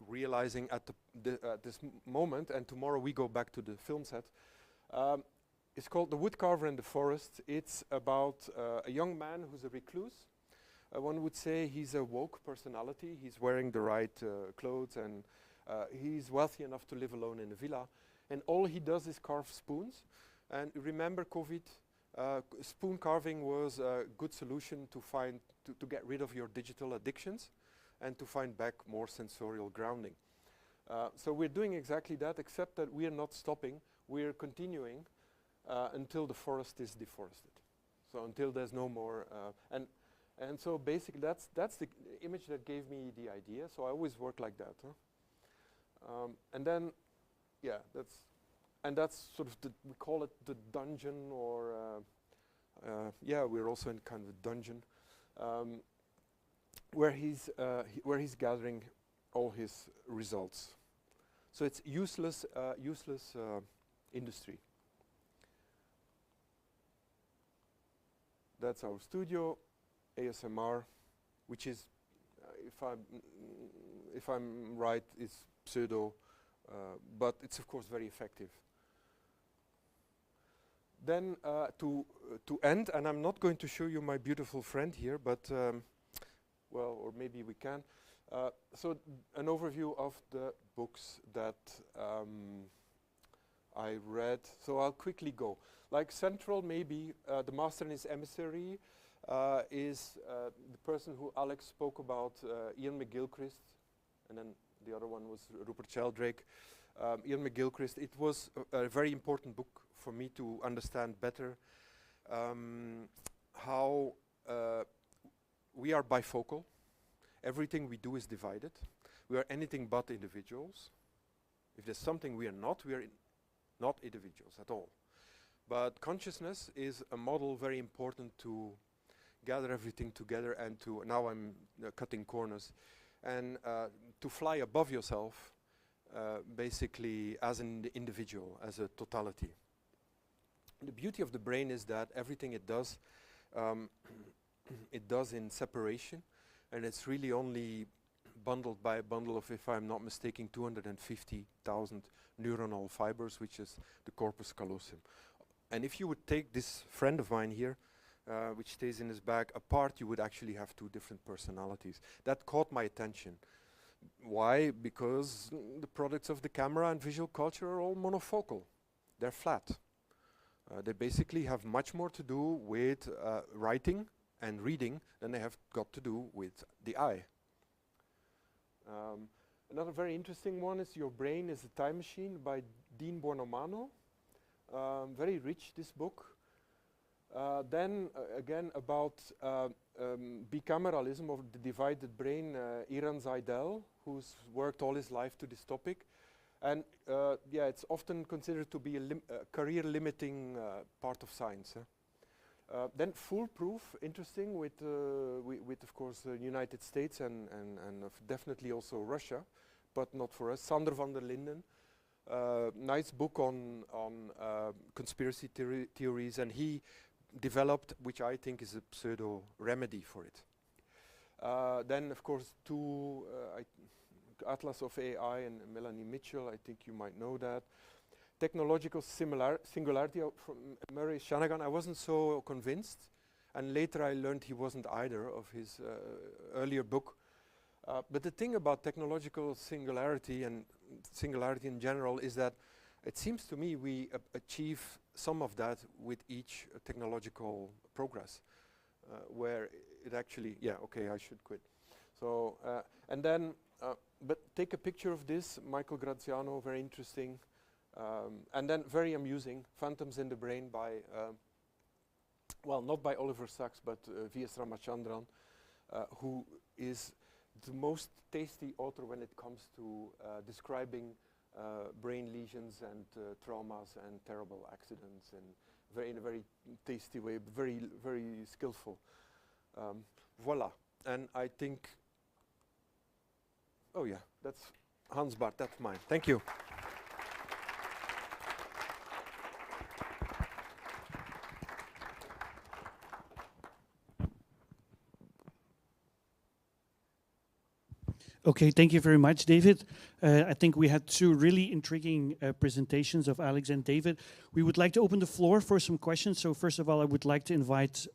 realizing at this moment, and tomorrow we go back to the film set, it's called The Woodcarver and the Forest. It's about a young man who's a recluse. One would say he's a woke personality. He's wearing the right clothes, and he's wealthy enough to live alone in a villa. And all he does is carve spoons. And remember COVID? Spoon carving was a good solution to get rid of your digital addictions and to find back more sensorial grounding. So we're doing exactly that, except that we are not stopping. We're continuing until the forest is deforested. So until there's no more, and so basically that's the image that gave me the idea. So I always work like that. Huh? And then, yeah, that's sort of we call it the dungeon, or yeah, we're also in kind of a dungeon where he's gathering all his results. So it's useless industry. That's our studio, ASMR, which is, if I'm right, is pseudo, but it's of course very effective. Then to end, and I'm not going to show you my beautiful friend here, but well, or maybe we can. So an overview of the books that I read. So I'll quickly go. Like central, maybe The Master and His Emissary is the person who Alex spoke about, Ian McGilchrist, and then the other one was Rupert Sheldrake. Ian McGilchrist. It was a very important book for me to understand better how we are bifocal. Everything we do is divided. We are anything but individuals. If there's something we are not not individuals at all. But consciousness is a model very important to gather everything together and to, now I'm cutting corners, and to fly above yourself, basically as an individual, as a totality. The beauty of the brain is that everything it does in separation, and it's really only bundled by a bundle of, if I'm not mistaken, 250,000 neuronal fibers, which is the corpus callosum. And if you would take this friend of mine here, which stays in his bag, apart, you would actually have two different personalities. That caught my attention. Why? Because the products of the camera and visual culture are all monofocal. They're flat. They basically have much more to do with writing and reading than they have got to do with the eye. Another very interesting one is Your Brain is a Time Machine by Dean Bornomano. Very rich, this book. Then again about bicameralism of the divided brain, Iran Zaidel, who's worked all his life to this topic. And yeah, it's often considered to be a career-limiting part of science. Then Foolproof, interesting, with of course the United States and definitely also Russia, but not for us. Sander van der Linden, nice book on conspiracy theories, and he developed, which I think is a pseudo remedy for it. Then of course Atlas of AI and Melanie Mitchell, I think you might know that. Technological singularity from Murray Shanagan, I wasn't so convinced, and later I learned he wasn't either of his earlier book. But the thing about technological singularity and singularity in general is that it seems to me we achieve some of that with each technological progress, where it actually, yeah, okay, I should quit. So, and then, but take a picture of this, Michael Graziano, very interesting. And then very amusing, Phantoms in the Brain by, well, not by Oliver Sacks, but V.S. Ramachandran, who is the most tasty author when it comes to describing brain lesions and traumas and terrible accidents, and in a very tasty way, very, very skillful. Voila. And I think, oh yeah, that's Hans Bart, that's mine. Thank you. Okay, thank you very much, David. I think we had two really intriguing presentations of Alex and David. We would like to open the floor for some questions. So first of all, I would like to invite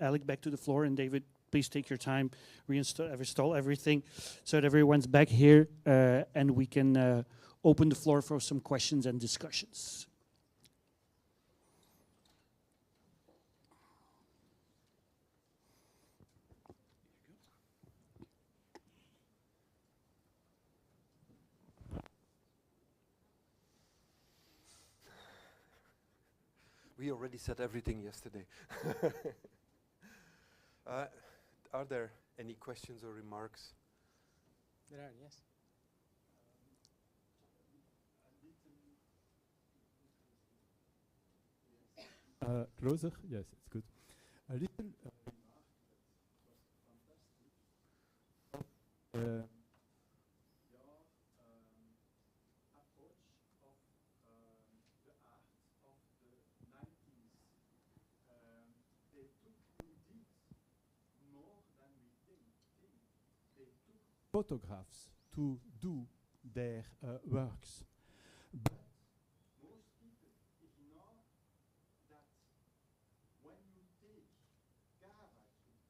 Alex back to the floor, and David, please take your time, reinstall everything so that everyone's back here, and we can open the floor for some questions and discussions. We already said everything yesterday. Are there any questions or remarks? There are, yes. Closer? Yes, it's good. A little remark that was fantastic. Photographs to do their works. But most people ignore that when you take Caravaggio,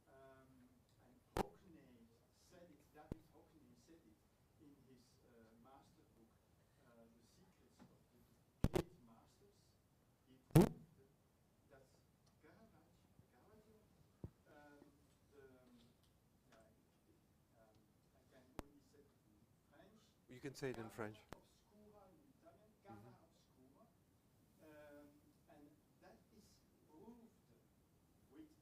and Hockney said it, David Hockney said it in his master book, The Secrets of the Great Masters, he proved that Caravaggio, You can say it in French. Obscura in Italian, Camera Obscura, and that is proved with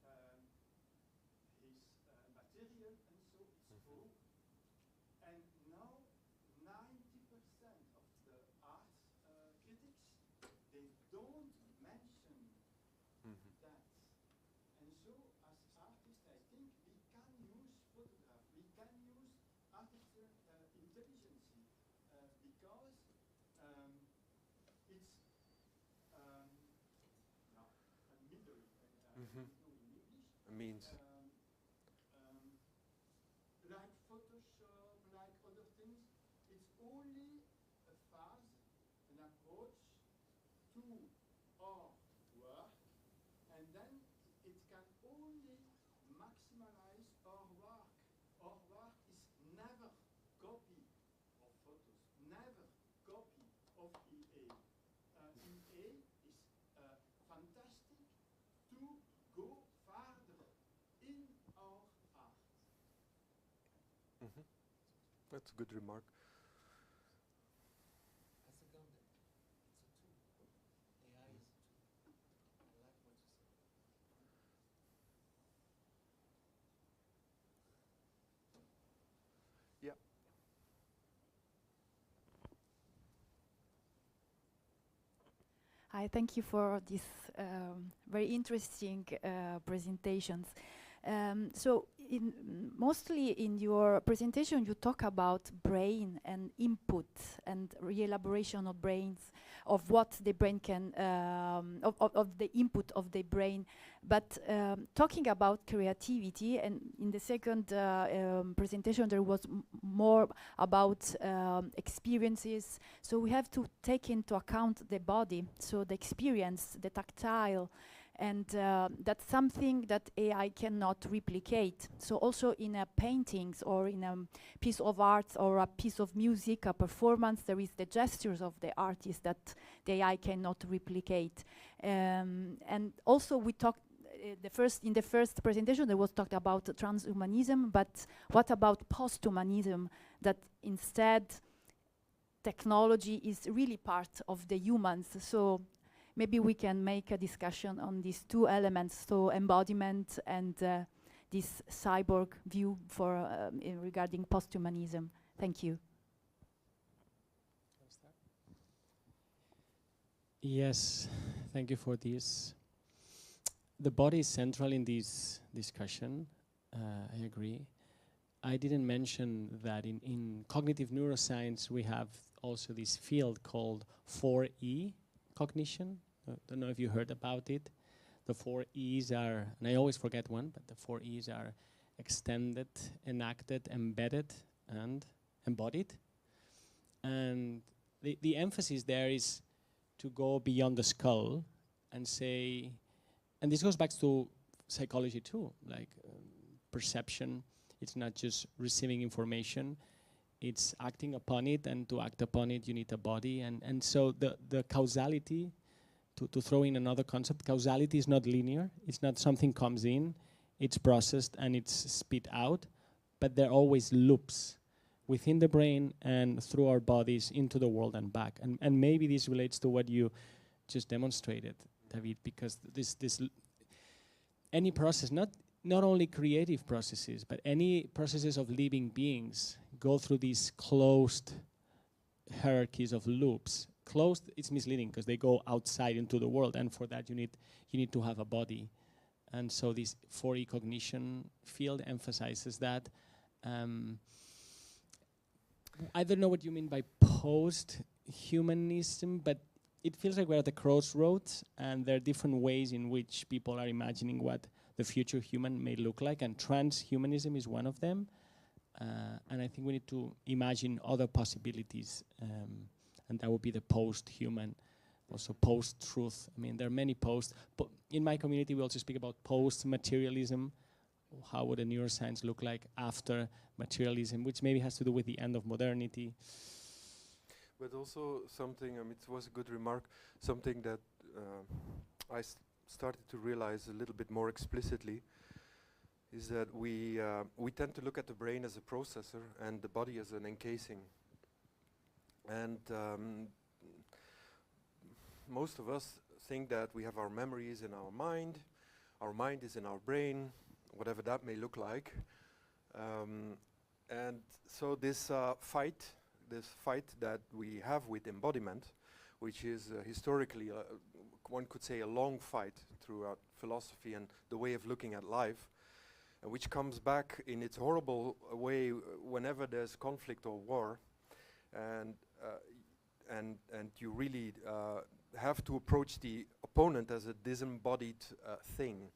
artificial intelligence because it's no, a middle, Mhm. in English, Means. like Photoshop, like other things. It's only a phase, an approach to our work, and then it can only maximize our work. Our work is never copy of photos, never copy of EA. EA is fantastic to go farther in our art. Mhm. That's a good remark. I second it. It's a tool. AI is a tool. I like what you said. Yeah. Hi, thank you for these very interesting presentations. Mostly in your presentation, you talk about brain and input and re-elaboration of brains, of what the brain can, of the input of the brain. But talking about creativity, and in the second presentation, there was more about experiences. So we have to take into account the body, so the experience, the tactile, and that's something that AI cannot replicate. So also in paintings or in a piece of art or a piece of music, a performance, there is the gestures of the artist that the AI cannot replicate. And also we talked in the first presentation there was talked about transhumanism, but what about posthumanism, that instead technology is really part of the humans? So maybe we can make a discussion on these two elements, so embodiment and this cyborg view for regarding posthumanism. Thank you. Can I start? Yes, thank you for this. The body is central in this discussion. I agree. I didn't mention that in cognitive neuroscience we have also this field called 4E cognition. Don't know if you heard about it. The 4 E's are, and I always forget one, but the 4 E's are extended, enacted, embedded, and embodied. And the emphasis there is to go beyond the skull and say, and this goes back to psychology too, like perception. It's not just receiving information, it's acting upon it, and to act upon it you need a body. And so the causality, to throw in another concept, causality is not linear. It's not something comes in, it's processed and it's spit out, but there are always loops within the brain and through our bodies into the world and back. And maybe this relates to what you just demonstrated, David, because any process, not only creative processes, but any processes of living beings go through these closed hierarchies of loops. Closed, it's misleading because they go outside into the world, and for that you need to have a body. And so this 4E cognition field emphasizes that. I don't know what you mean by post-humanism, but it feels like we're at the crossroads, and there are different ways in which people are imagining what the future human may look like, and transhumanism is one of them. And I think we need to imagine other possibilities, and that would be the post-human, also post-truth. I mean, there are many posts. But in my community, we also speak about post-materialism. How would a neuroscience look like after materialism, which maybe has to do with the end of modernity. But also something, it was a good remark, something that I started to realize a little bit more explicitly, is that we tend to look at the brain as a processor and the body as an encasing. And most of us think that we have our memories in our mind is in our brain, whatever that may look like. And so this fight that we have with embodiment, which is historically, one could say, a long fight throughout philosophy and the way of looking at life, which comes back in its horrible way whenever there's conflict or war, and you really have to approach the opponent as a disembodied thing.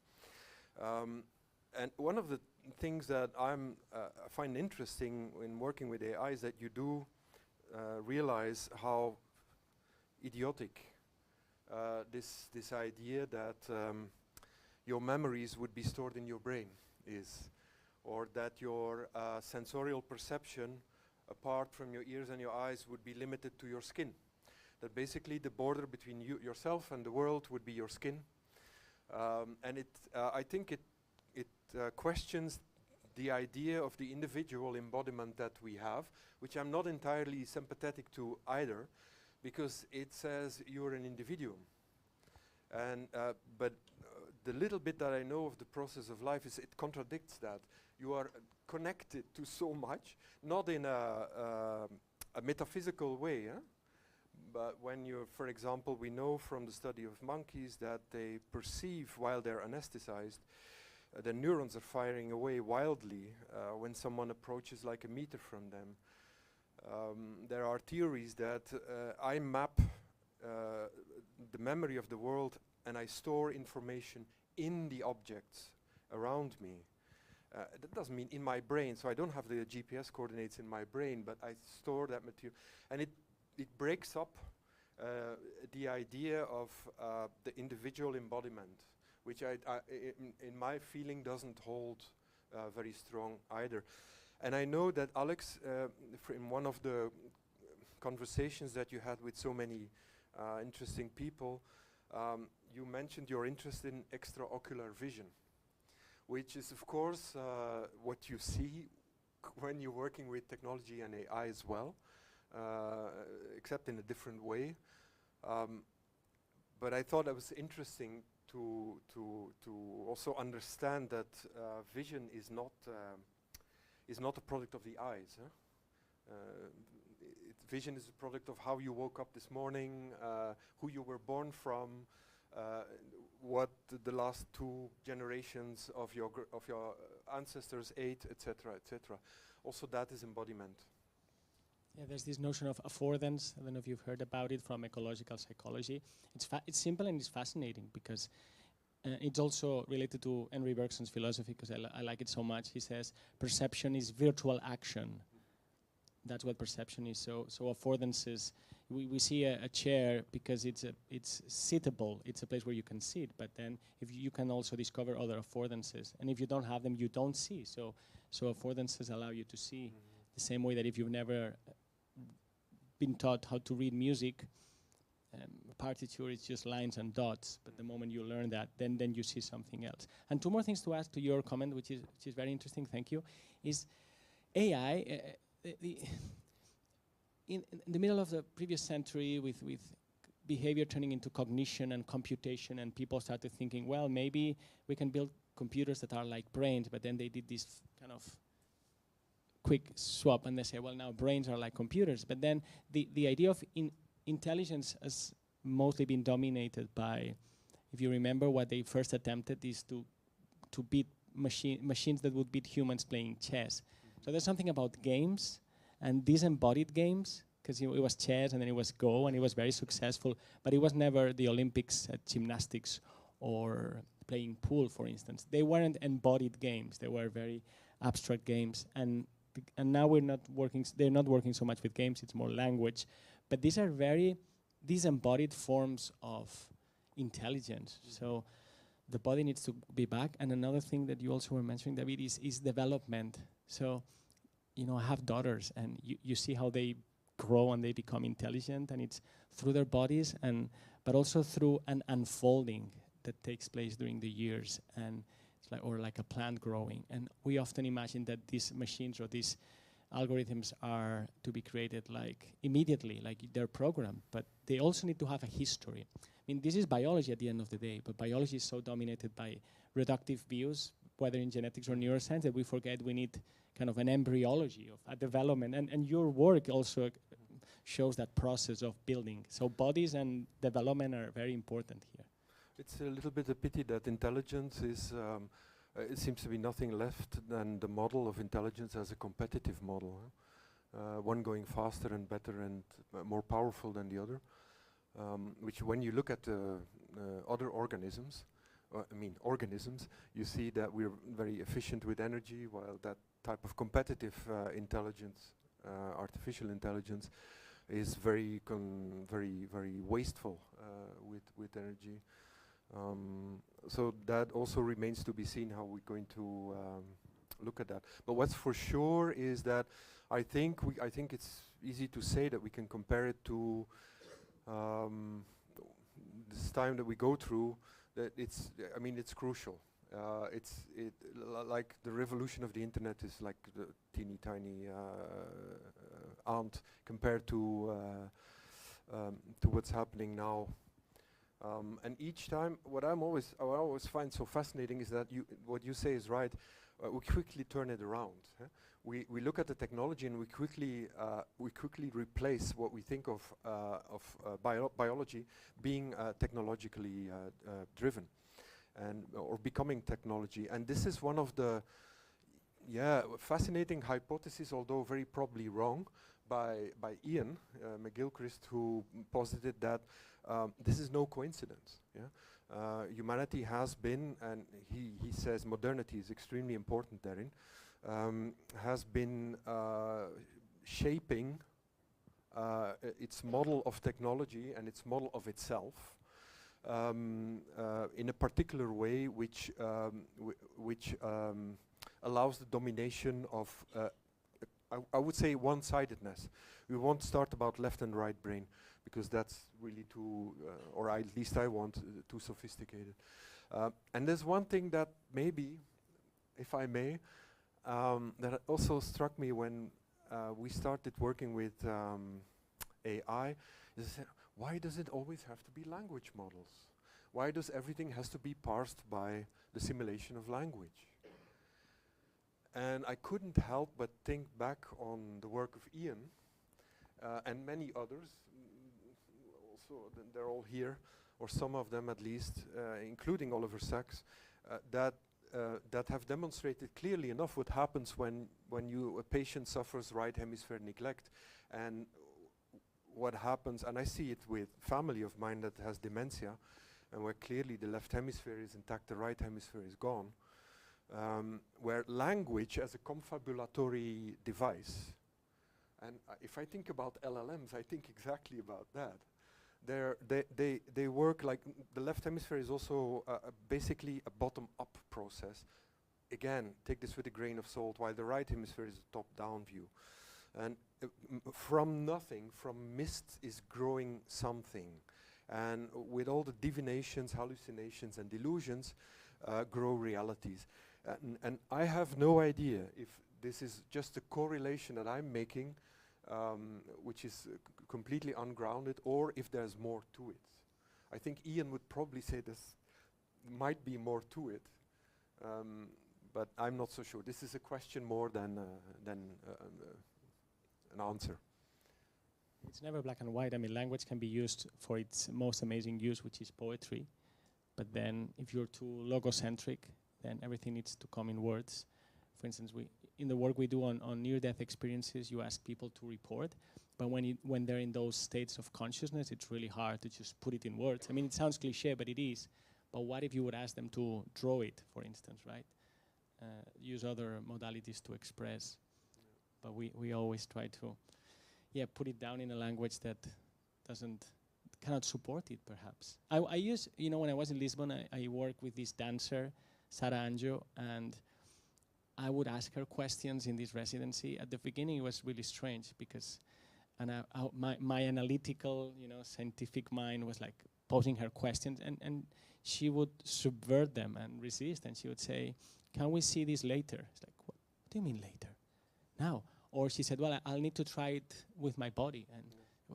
And one of the things that I find interesting in working with AI is that you do realize how idiotic this idea that your memories would be stored in your brain is, or that your sensorial perception apart from your ears and your eyes would be limited to your skin. That basically the border between yourself and the world would be your skin. And I think it questions the idea of the individual embodiment that we have, which I'm not entirely sympathetic to either, because it says you're an individuum. And but the little bit that I know of the process of life is it contradicts that. You are connected to so much, not in a metaphysical way, but when you're, for example, we know from the study of monkeys that they perceive while they're anesthetized, the neurons are firing away wildly when someone approaches like a meter from them. There are theories that I map the memory of the world and I store information in the objects around me. That doesn't mean in my brain, so I don't have the GPS coordinates in my brain, but I store that material. And it breaks up the idea of the individual embodiment, which in my feeling doesn't hold very strong either. And I know that Alex, in one of the conversations that you had with so many interesting people, you mentioned your interest in extraocular vision, which is of course what you see when you're working with technology and AI as well, except in a different way. But I thought it was interesting to also understand that vision is not a product of the eyes. Vision is a product of how you woke up this morning, who you were born from, what the last 2 generations of your ancestors ate, etc., etc. Also, that is embodiment. Yeah, there's this notion of affordance. I don't know if you've heard about it from ecological psychology. It's simple and it's fascinating because it's also related to Henry Bergson's philosophy, because I like it so much. He says perception is virtual action. That's what perception is. So affordances. We see a chair because it's sittable. It's a place where you can sit. But then if you can also discover other affordances, and if you don't have them, you don't see. So affordances allow you to see. The same way that if you've never been taught how to read music, partiture is just lines and dots. But the moment you learn that, then you see something else. And 2 more things to add to your comment, which is very interesting. Thank you. Is AI. In the middle of the previous century, with behavior turning into cognition and computation, and people started thinking, well, maybe we can build computers that are like brains, but then they did this kind of quick swap, and they say, well, now brains are like computers. But then the idea of intelligence has mostly been dominated by, if you remember, what they first attempted is to beat machines that would beat humans playing chess. So there's something about games and disembodied games, because it was chess and then it was Go, and it was very successful, but it was never the Olympics at gymnastics or playing pool, for instance. They weren't embodied games. They were very abstract games, and now they're not working so much with games, it's more language. But these are very disembodied forms of intelligence. So the body needs to be back. And another thing that you also were mentioning, David, is development. So, I have daughters, and you see how they grow and they become intelligent, and it's through their bodies, but also through an unfolding that takes place during the years, and it's like a plant growing. And we often imagine that these machines or these algorithms are to be created like immediately, like they're programmed, but they also need to have a history. I mean, this is biology at the end of the day, but biology is so dominated by reductive views, whether in genetics or neuroscience, that we forget we need kind of an embryology of a development. And your work also shows that process of building. So bodies and development are very important here. It's a little bit a pity that intelligence is it seems to be nothing left than the model of intelligence as a competitive model. One going faster and better and more powerful than the other. Which when you look at other organisms, organisms, you see that we're very efficient with energy, while that type of competitive intelligence, artificial intelligence, is very wasteful with energy. So that also remains to be seen how we're going to look at that. But what's for sure is that I think it's easy to say that we can compare it to this time that we go through. That it's crucial. Like the revolution of the internet is like the teeny tiny ant compared to what's happening now. And each time, what I always find so fascinating is that what you say is right. We quickly turn it around. We look at the technology and we quickly replace what we think of biology being technologically driven, or becoming technology. And this is one of the fascinating hypotheses, although very probably wrong, by Ian McGilchrist, who posited that this is no coincidence. Humanity has been, and he says modernity is extremely important therein, has been shaping its model of technology and its model of itself in a particular way, which allows the domination of, I would say, one-sidedness. We won't start about left and right brain, because that's really too, or at least I want, too sophisticated. And there's one thing that maybe, if I may, that also struck me when we started working with AI, is why does it always have to be language models? Why does everything has to be parsed by the simulation of language? And I couldn't help but think back on the work of Ian and many others. Also, they're all here, or some of them at least, including Oliver Sacks, that have demonstrated clearly enough what happens when a patient suffers right hemisphere neglect, and what happens. And I see it with family of mine that has dementia, and where clearly the left hemisphere is intact, the right hemisphere is gone. Where language as a confabulatory device, and if I think about LLMs, I think exactly about that. They work like the left hemisphere is also basically a bottom-up process. Again, take this with a grain of salt, while the right hemisphere is a top-down view. And from nothing, from mist is growing something. And with all the divinations, hallucinations, and delusions, grow realities. And I have no idea if this is just a correlation that I'm making, which is completely ungrounded, or if there's more to it. I think Ian would probably say this might be more to it, but I'm not so sure. This is a question more than an answer. It's never black and white. I mean, language can be used for its most amazing use, which is poetry. But then if you're too logocentric, then everything needs to come in words. For instance, in the work we do on near-death experiences, you ask people to report. But when they're in those states of consciousness, it's really hard to just put it in words. I mean, it sounds cliche, but it is. But what if you would ask them to draw it, for instance, right? Use other modalities to express. But we always try to, put it down in a language that cannot support it, perhaps. I use, when I was in Lisbon, I worked with this dancer, Sara Anjo, and I would ask her questions in this residency. At the beginning, it was really strange because my analytical, scientific mind was like posing her questions, and she would subvert them and resist, and she would say, "Can we see this later?" It's like, what do you mean later? Now. Or she said, "Well, I'll need to try it with my body." And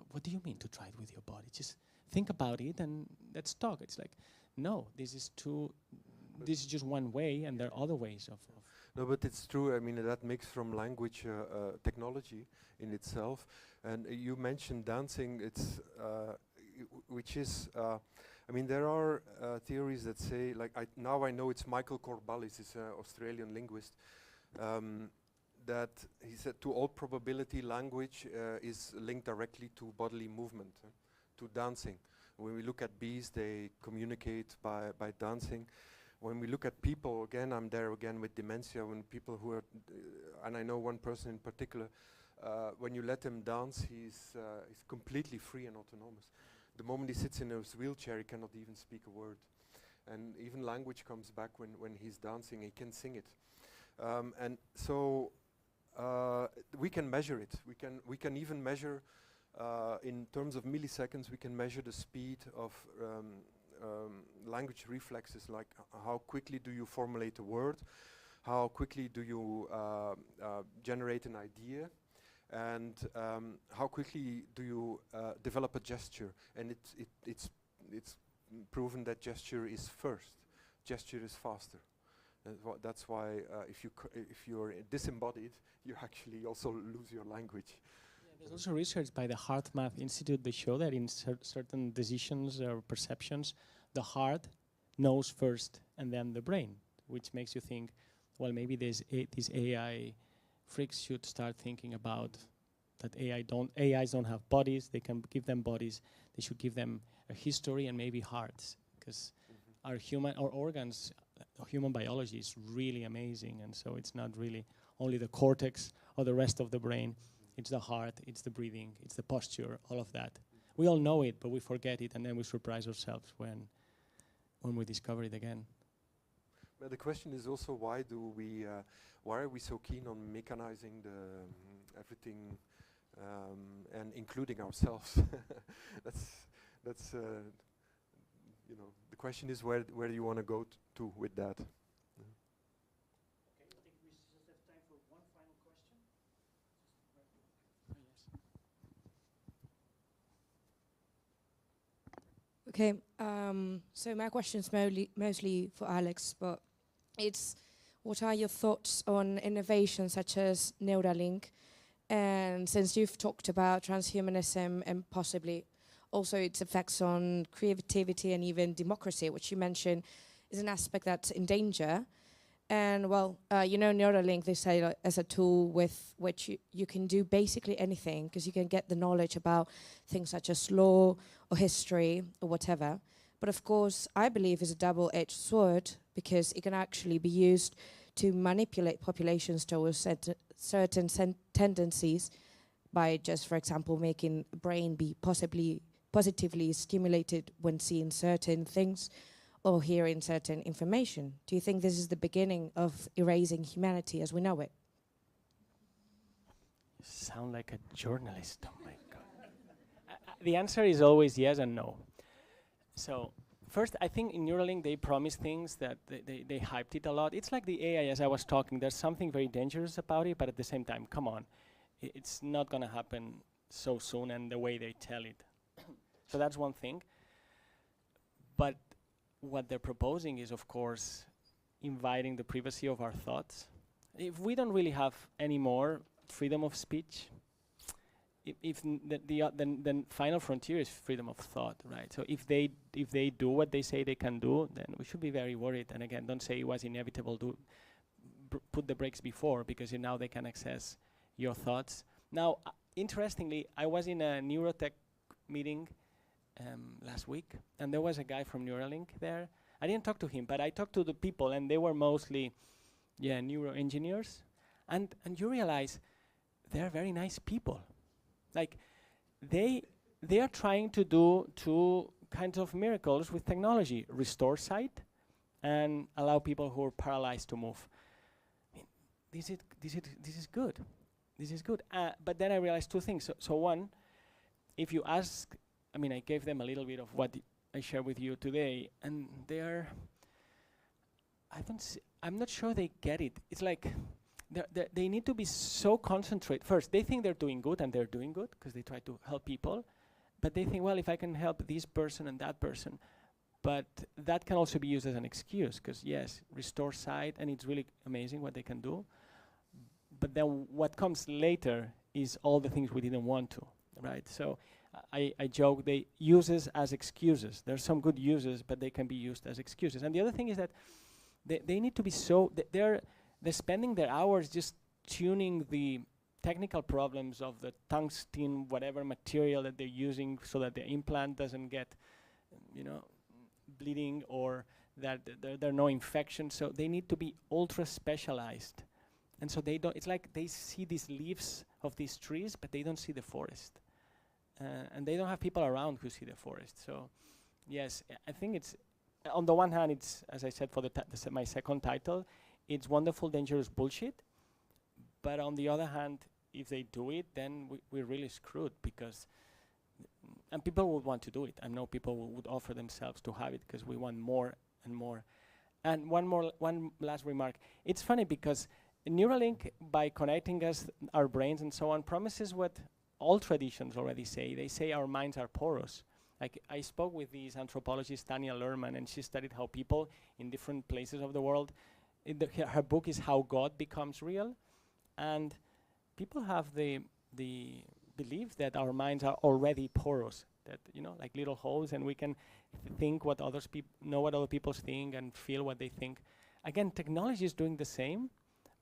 what do you mean to try it with your body? Just think about it and let's talk. It's like, no, this is just one way, and there are other ways of. No, but it's true. I mean, that makes from language technology in itself. And you mentioned dancing. It's which is, mean, there are theories that say, like, now I know it's Michael Corballis, is an Australian linguist, that he said to all probability language is linked directly to bodily movement, to dancing. When we look at bees, they communicate by dancing. When we look at people, again, I'm there again with dementia, when people who are, and I know one person in particular, when you let him dance, he's completely free and autonomous. The moment he sits in his wheelchair, he cannot even speak a word. And even language comes back when he's dancing, he can sing it. And so we can measure it. We can even measure, in terms of milliseconds, we can measure the speed of language reflexes, like how quickly do you formulate a word, how quickly do you generate an idea, and how quickly do you develop a gesture. And it's proven that gesture is first. Gesture is faster. That's why if you're disembodied, you actually also lose your language. There's also research by the HeartMath Institute. They show that in certain decisions or perceptions, the heart knows first and then the brain, which makes you think, well, maybe these AI freaks should start thinking about that AIs don't have bodies. They can give them bodies. They should give them a history and maybe hearts, because our organs, human biology is really amazing, and so it's not really only the cortex or the rest of the brain. It's the heart, it's the breathing, it's the posture, all of that. We all know it, but we forget it, and then we surprise ourselves when we discover it again. But the question is also, why are we so keen on mechanizing everything, and including ourselves? That's you know, the question is where do you want to go to with that? Okay, I think we just have time for one final question. Okay, so my question is mostly for Alex, but it's, what are your thoughts on innovations such as Neuralink? And since you've talked about transhumanism and possibly also its effects on creativity and even democracy, which you mentioned is an aspect that's in danger. And well, you know, Neuralink, they say as a tool with which you can do basically anything, because you can get the knowledge about things such as law or history or whatever. But of course, I believe it's a double-edged sword, because it can actually be used to manipulate populations towards certain tendencies by just, for example, making the brain be positively stimulated when seeing certain things or hearing certain information. Do you think this is the beginning of erasing humanity as we know it? You sound like a journalist, oh my God. The answer is always yes and no. So first, I think in Neuralink they promise things that they hyped it a lot. It's like the AI, as I was talking, there's something very dangerous about it, but at the same time, come on, it's not gonna happen so soon and the way they tell it. So that's one thing. But what they're proposing is, of course, inviting the privacy of our thoughts. If we don't really have any more freedom of speech, then final frontier is freedom of thought, right? So if they do what they say they can do, then we should be very worried. And again, don't say it was inevitable. Put the brakes before, because now they can access your thoughts. Now, interestingly, I was in a neurotech meeting last week, and there was a guy from Neuralink there. I didn't talk to him, but I talked to the people, and they were mostly, neuro engineers. And you realize they're very nice people. Like, they are trying to do two kinds of miracles with technology: restore sight and allow people who are paralyzed to move. I mean, this is good. This is good. But then I realized two things. So one, if you ask, I mean, I gave them a little bit of what I share with you today, and I'm not sure they get it. It's like they need to be so concentrated. First, they think they're doing good, and they're doing good because they try to help people. But they think, well, if I can help this person and that person, but that can also be used as an excuse, because yes, restore sight, and it's really amazing what they can do. But then what comes later is all the things we didn't want to, right? So I joke they uses as excuses. There's some good uses, but they can be used as excuses. And the other thing is that they need to be so they're spending their hours just tuning the technical problems of the tungsten whatever material that they're using so that the implant doesn't get bleeding or that there are no infections. So they need to be ultra specialized, and so they don't. It's like they see these leaves of these trees, but they don't see the forest, and they don't have people around who see the forest. So yes, I think it's on the one hand, it's as I said for my second title, it's wonderful, dangerous bullshit. But on the other hand, if they do it, then we're really screwed because. And people would want to do it. I know people would offer themselves to have it because we want more and more. And one last remark. It's funny because Neuralink, by connecting our brains and so on, promises what all traditions already say. They say our minds are porous. Like I spoke with this anthropologist, Tanya Lerman, and she studied how people in different places of the world, her book is How God Becomes Real. And people have the belief that our minds are already porous, that like little holes, and we can think what others know what other people think and feel what they think. Again, technology is doing the same,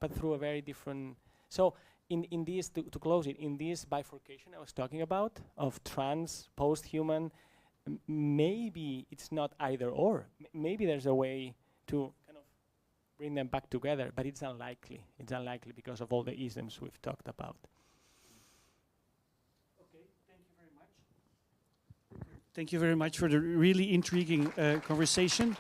but through a very different. So in this to close it, in this bifurcation I was talking about of trans, post-human, maybe it's not either or. Maybe there's a way to kind of bring them back together, but it's unlikely. It's unlikely because of all the isms we've talked about. Thank you very much for the really intriguing conversation.